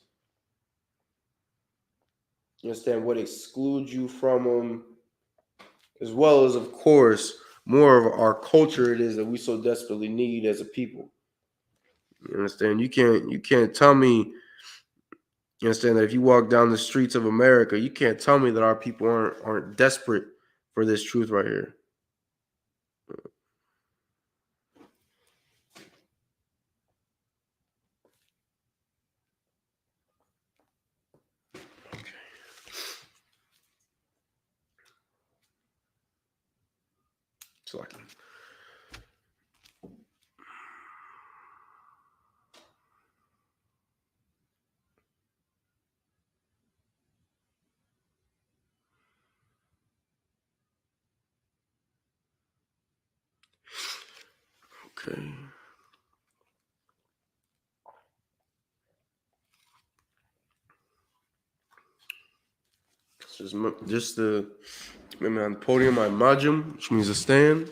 You understand what excludes you from them, as well as, of course, more of our culture it is that we so desperately need as a people. You understand? You can't tell me. You understand that if you walk down the streets of America, you can't tell me that our people aren't desperate for this truth right here. So okay. Just the maybe on the podium, my majum, which means a stand.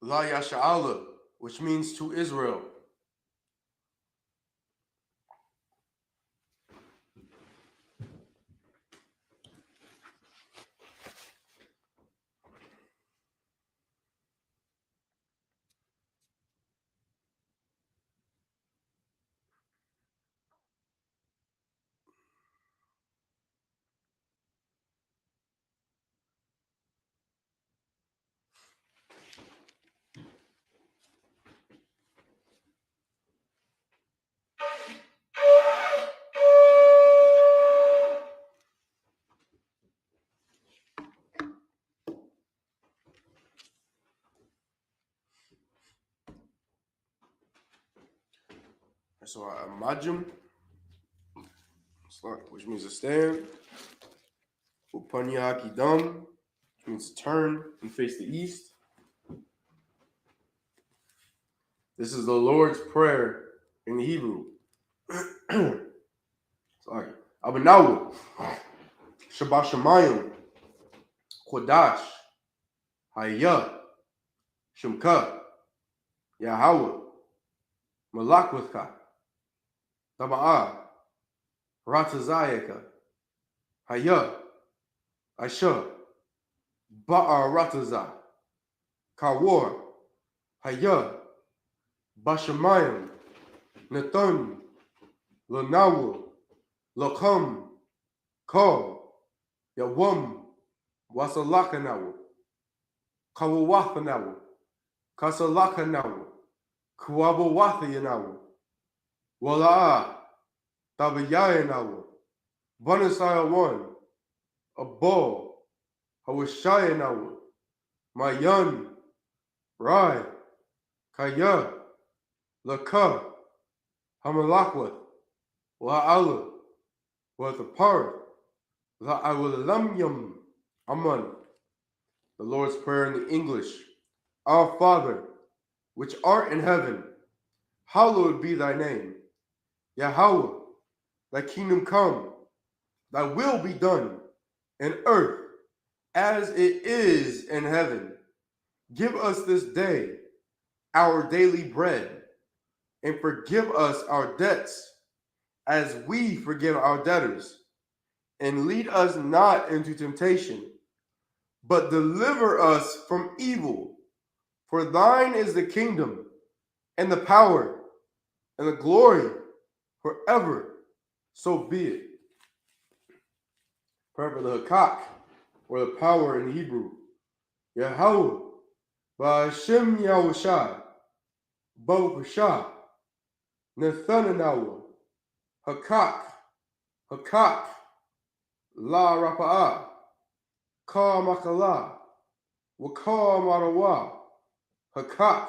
La Yasha'Allah, which means to Israel. So Majum, which means to stand. Upanyaki Dam, which means to turn and face the east. This is the Lord's Prayer in the Hebrew. Sorry. Abanawu, Shabbat Shemayim, Kodash, Hayah, Shemka, Yahweh, Malakwithka, Taba'ah, Ratazayaka, Hayah, Asha, Ba'a Ratazah, Kawar, Hayah, Bashamayim, Nathan, Lanawu, Lakam, Ka, Yawam, Wasalakanawu, Kawawafanawu, Kasalakanawu, Kuwabawathayanawu, Wala'a, Tabayayanawu, Vanasaya one, Abol, Hawashayanawu, Mayan, Rai, Kaya, Laka, Hamalakwat, La'ala, Wathapar, La'awalamyam, Aman. The Lord's Prayer in the English. Our Father, which art in heaven, hallowed be thy name. Yahweh, thy kingdom come, thy will be done in earth as it is in heaven. Give us this day our daily bread, and forgive us our debts as we forgive our debtors. And lead us not into temptation, but deliver us from evil. For thine is the kingdom, and the power, and the glory, forever. So be it. Prayer for the Hakak, or the power in Hebrew. Yahweh, Ba'ashem Yahushai, Baruch Nethananawa, Hakak, La Rapa'ah, Ka Makala, Waka Marawa, Hakak,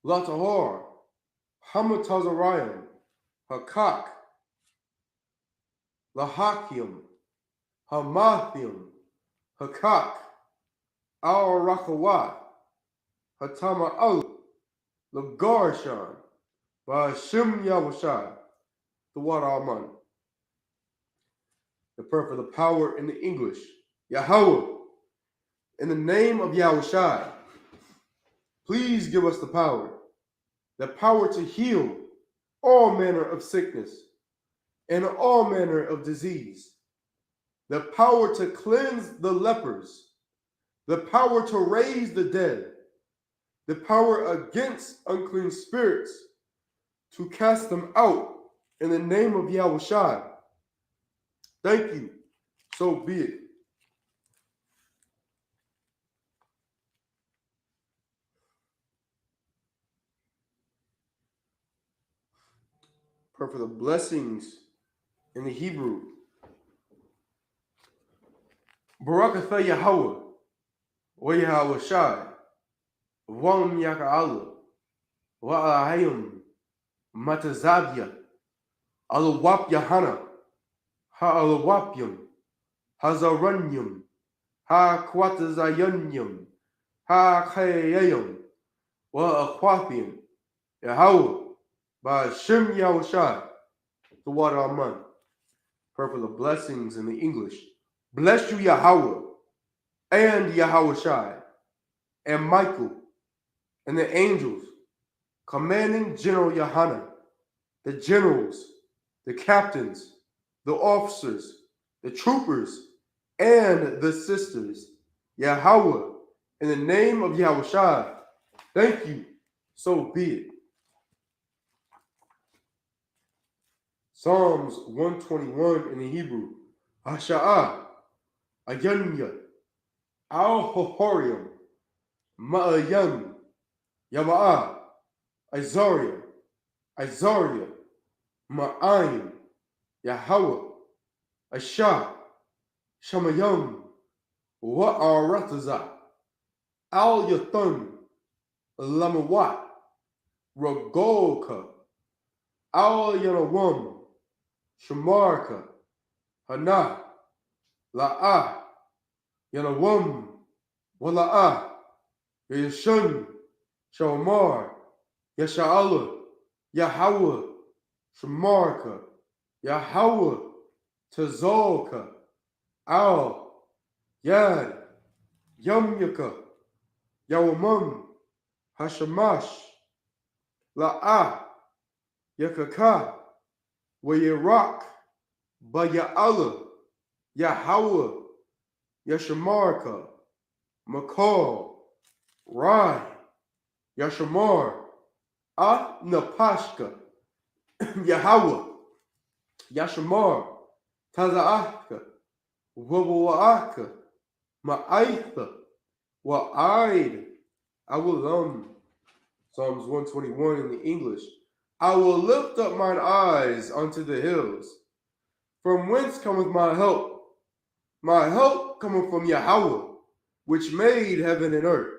La Tahor, Hamatazarayim, Hakak, Lahakim, Hamathim, Hakak, Al Rakawat, Hatama Al, Lagarshan, Ba'ashem Yahushai, the water Aman. The prayer for the power in the English. Yahweh, in the name of Yahushai, please give us the power to heal all manner of sickness and all manner of disease, the power to cleanse the lepers, the power to raise the dead, the power against unclean spirits, to cast them out in the name of Yahushai. Thank you. So be it. Pray for the blessings in the Hebrew. Barakatha Yahweh, wa Yahushai, Wam Yaka'ala, wa Ahayim, Matazavia, Alawap Yahana, Ha-alawapyum, Hazaranyum, Ha-kwatazayanyum, Ha-kayayum, Wa-akwathium, Yahweh, Ba'ashem Yahushai, the water Aman. Pray for the blessings in the English. Bless you, Yahweh, and Yahushai, and Michael, and the angels, commanding General Yohanan, the generals, the captains, the officers, the troopers, and the sisters, Yahweh, in the name of Yahushua, thank you, so be it. Psalms 121 in the Hebrew, Hasha'ah, Ayanya, Al-Hohorium, Ma'ayam, Yama'ah, Isaiah, Ma'ayim, Yahweh, Ashah, Shamayam, Wa'arataza, Al-Yathun, Lamawat, Ragolka, Al-Yanawam, Shamarka, Hana, La'ah, Yanawam, Wala'ah, Yashun, Shamar, Yasha'allah, Yahweh, Shamarka, Yahweh, Tazolka, Al, Yad, Yamyaka, Yawamam, Hashamash, La'ah, Yakaka, Wayirak, Baya'allah, Yahweh, Yashamarka, Makal, Rai, Yashamar, Napashka, Yahweh, Yashamar, Tazaaka, Wawaaka, Ma'aitha, Wa'aid, Awalam. Psalms 121 in the English. I will lift up mine eyes unto the hills. From whence cometh my help? My help cometh from Yahweh, which made heaven and earth.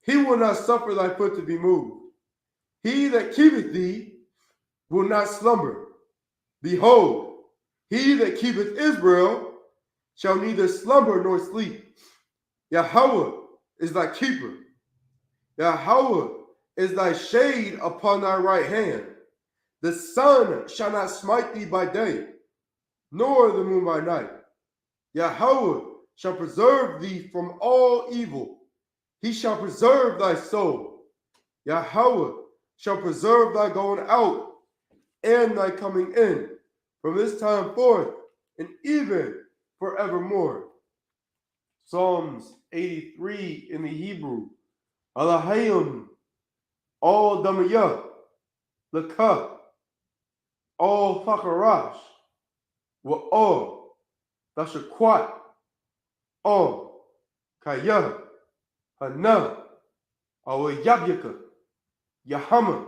He will not suffer thy foot to be moved. He that keepeth thee will not slumber. Behold, he that keepeth Israel shall neither slumber nor sleep. Yahweh is thy keeper. Yahweh is thy shade upon thy right hand. The sun shall not smite thee by day, nor the moon by night. Yahweh shall preserve thee from all evil. He shall preserve thy soul. Yahweh shall preserve thy going out and thy coming in from this time forth and even forevermore. Psalms 83 in the Hebrew. Alahayim, all Damayah, Lakah, all Fakarash, Wa'or, Dashakwat, all Kayah, Hana, Awayabyaka, Yahama,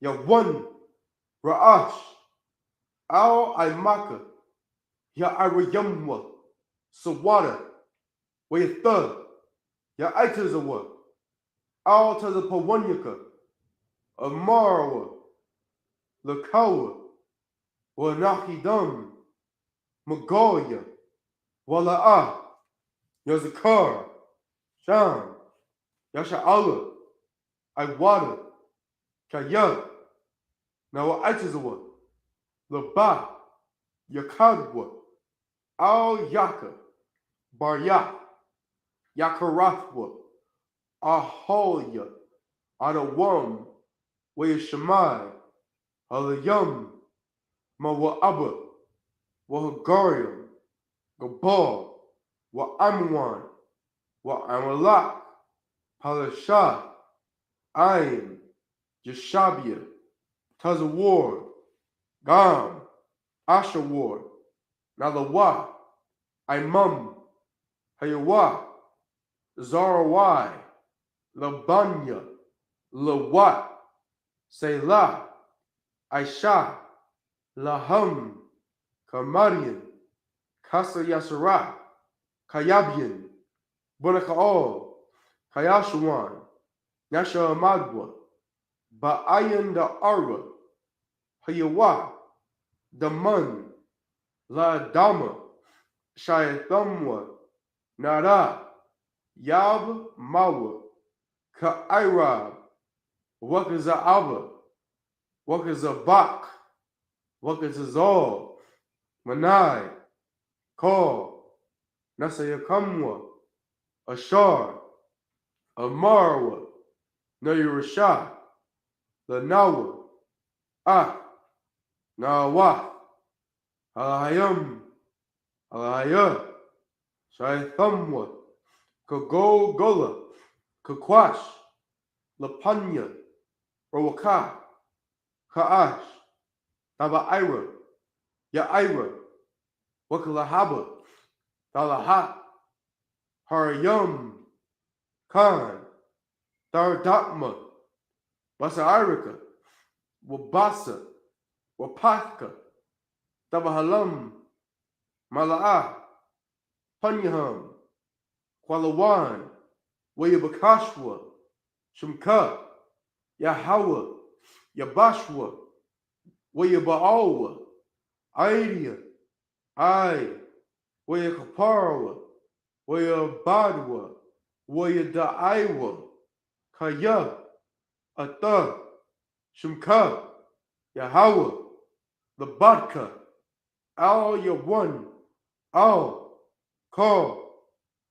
Yawan, Ra'ash, Al Aimaka, Ya'arayamwa, Sawada, Wayatha, Ya'aitazawa, Al Tazapawanyaka, Amarawa, Lakawa, Wanahidam, Magoya, Wala'ah, Yazakar, Sham, Yasha'ala, Iwada, Kaya, Nawa'aitazawa, Laba, Yakadwa, Al Yaka, Barya, Yakarathwa, Aholia, Adawam, Wayashamai, Alayam, Mawa'aba, Wahagarium, Gabal, Wa'amwan, Wa'amalak, Palashah, Ain, Yeshabia, Tazawar, Gam, Ashawar, Nalawa, Imam, Hayawa, Zarawai, Labanya, Lawat, Selah, Aisha, Laham, Kamarian, Kasa Yasara, Kayabian, Bunakaol, Kayashawan, Nasha Amadwa, Ba'ayan da Arba, Hayawa, Daman, La Dama, Shayathamwa, Nara, Yab Mawa, Ka'irab, Wakaza'aba, Wakazabak, Wakazazal, Manai, Kal, Nasayakamwa, Ashar, Amarwa, Nayurashah, Lanawa, Ah, Nawa, Alayam, Alaya, Shaithamwa, Kagogola, Kakwash, Lapanya, Rawaka, Kaash, Tabaira, Yaira, Wakalahaba, Talaha, Harayam, Khan, Daradakma, Basairika, Wabasa, Wapaka, Tabahalam, Mala'ah, Panyaham, Kwalawan, Wayabakashwa, Shumka, Yahawa, Yabashwa, Wayabaawa, Aidia, Ai, Wayakaparawa, Wayabadwa, Wayadaiwa, Kaya, Ata, Shumka, Yahweh, the Badka, Al Yawan, Al, Kal,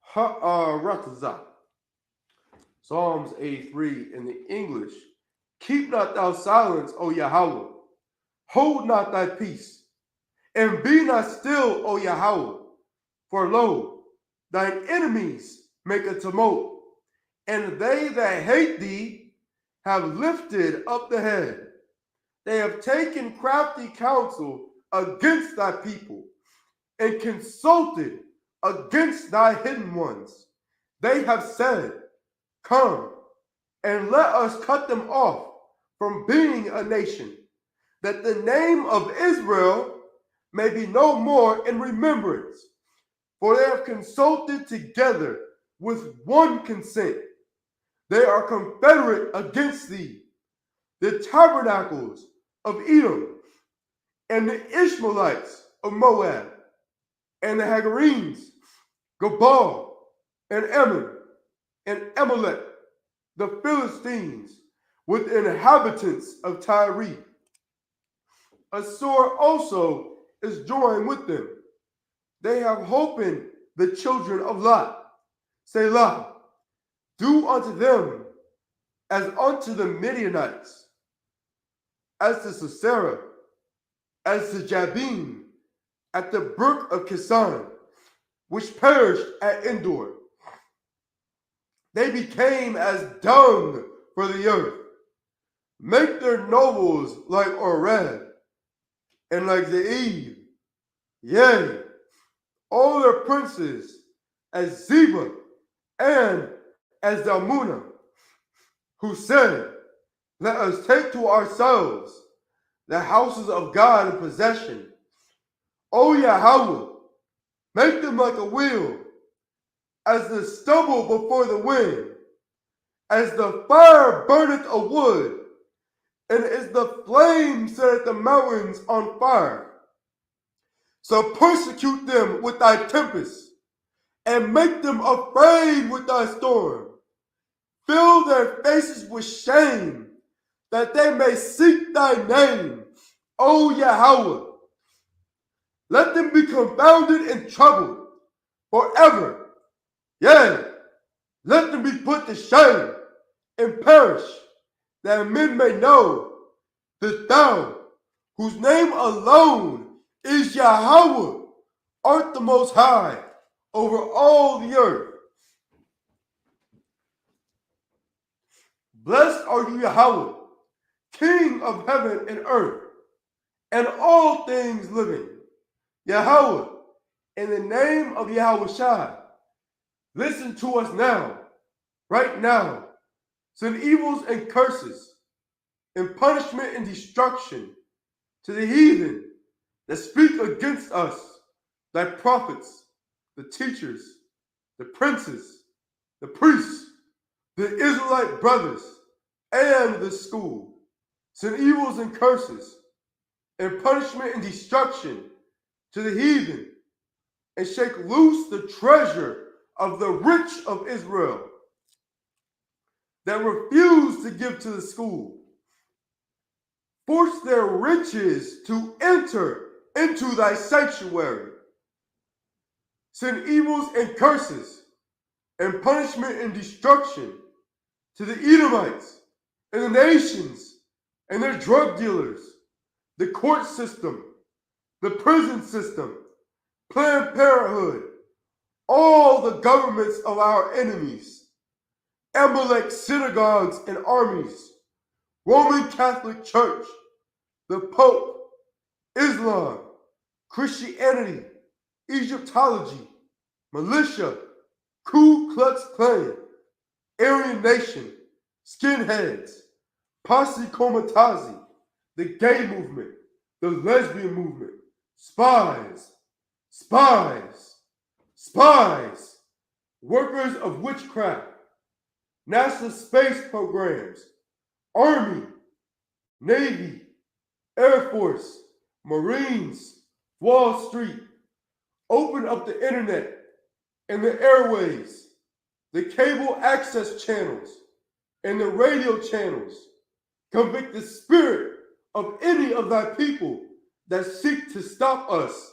Ha'aratazah. Psalms 83 in the English. Keep not thou silence, O Yahweh. Hold not thy peace, and be not still, O Yahweh. For lo, thine enemies make a tumult, and they that hate thee have lifted up the head. They have taken crafty counsel against thy people, and consulted against thy hidden ones. They have said, Come, and let us cut them off from being a nation, that the name of Israel may be no more in remembrance. For they have consulted together with one consent. They are confederate against thee, the tabernacles of Edom, and the Ishmaelites of Moab, and the Hagarenes, Gabal, and Ammon, and Amalek, the Philistines, with inhabitants of Tyre. Assur also is joined with them. They have holpen the children of Lot. Selah, do unto them as unto the Midianites, as to Sisera, as to Jabin, at the brook of Kisan, which perished at Endor. They became as dung for the earth. Make their nobles like Oreb, and like Ze'ev, yea, all their princes as Zeba, and as Dalmunna, who said, Let us take to ourselves the houses of God in possession. O Yahweh, make them like a wheel, as the stubble before the wind, as the fire burneth a wood, and as the flame setteth the mountains on fire. So persecute them with thy tempest, and make them afraid with thy storm. Fill their faces with shame, that they may seek thy name, O Yahweh. Let them be confounded and troubled forever. Yea, let them be put to shame and perish, that men may know that thou, whose name alone is Yahweh, art the most high over all the earth. Blessed are you, Yahweh, King of heaven and earth, and all things living. Yahweh, in the name of Yahweh Shai, listen to us now, right now. Send evils and curses, and punishment and destruction to the heathen that speak against us, thy prophets, the teachers, the princes, the priests, the Israelite brothers, and the school. Send evils and curses, and punishment and destruction to the heathen, and shake loose the treasure of the rich of Israel that refuse to give to the school. Force their riches to enter into thy sanctuary. Send evils and curses, and punishment and destruction to the Edomites and the nations and their drug dealers, the court system, the prison system, Planned Parenthood, all the governments of our enemies, Amalek synagogues and armies, Roman Catholic Church, the Pope, Islam, Christianity, Egyptology, militia, Ku Klux Klan, Aryan Nation, skinheads, Posse Comitazi, the gay movement, the lesbian movement, spies, workers of witchcraft, NASA space programs, Army, Navy, Air Force, Marines, Wall Street, open up the internet and the airways, the cable access channels, and the radio channels. Convict the spirit of any of thy people that seek to stop us,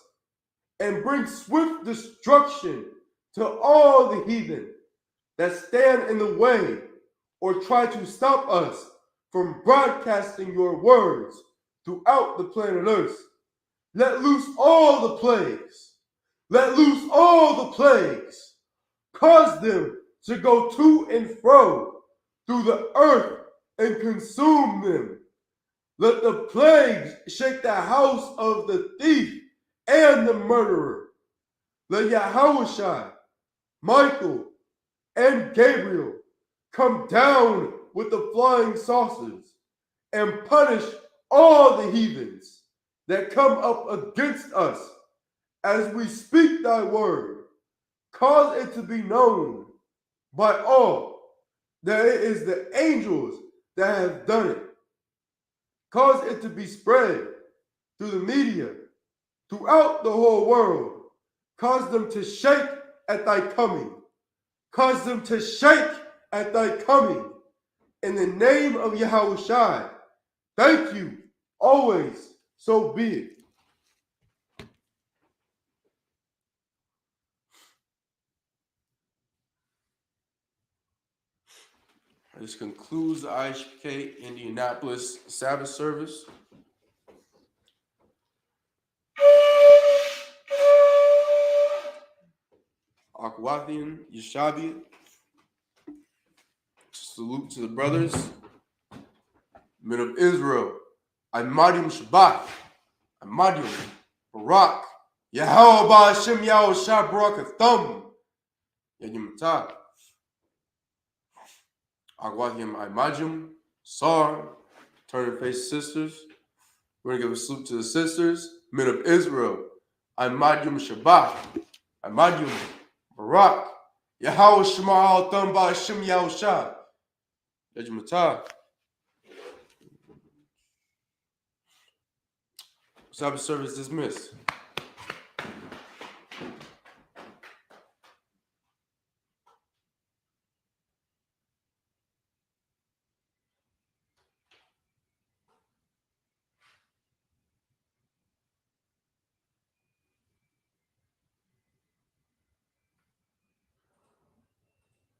and bring swift destruction to all the heathen that stand in the way or try to stop us from broadcasting your words throughout the planet Earth. Let loose all the plagues. Let loose all the plagues. Cause them to go to and fro through the earth and consume them. Let the plagues shake the house of the thief and the murderer. Let Yahushua, Michael, and Gabriel come down with the flying saucers and punish all the heathens that come up against us as we speak thy word. Cause it to be known by all that it is the angels that have done it. Cause it to be spread through the media, throughout the whole world. Cause them to shake at thy coming. Cause them to shake at thy coming. In the name of Yahushua, thank you, always, so be it. This concludes the Isupk Indianapolis Sabbath service. Akwathian Yeshavian. Salute to the brothers, men of Israel. Imadium Shabbat. Imadium Barak. Yahweh Ba'ashem Yahweh Shah Barak Atham. Yadimata. Akwathian Imadium. Sar. Turn and face sisters. We're going to give a salute to the sisters, men of Israel. Imadium Shabbat. Imadium Barak. Yahweh Shema Al-Tham Ba'ashem Yahweh Shah. Yajimata. Sabbath service dismissed.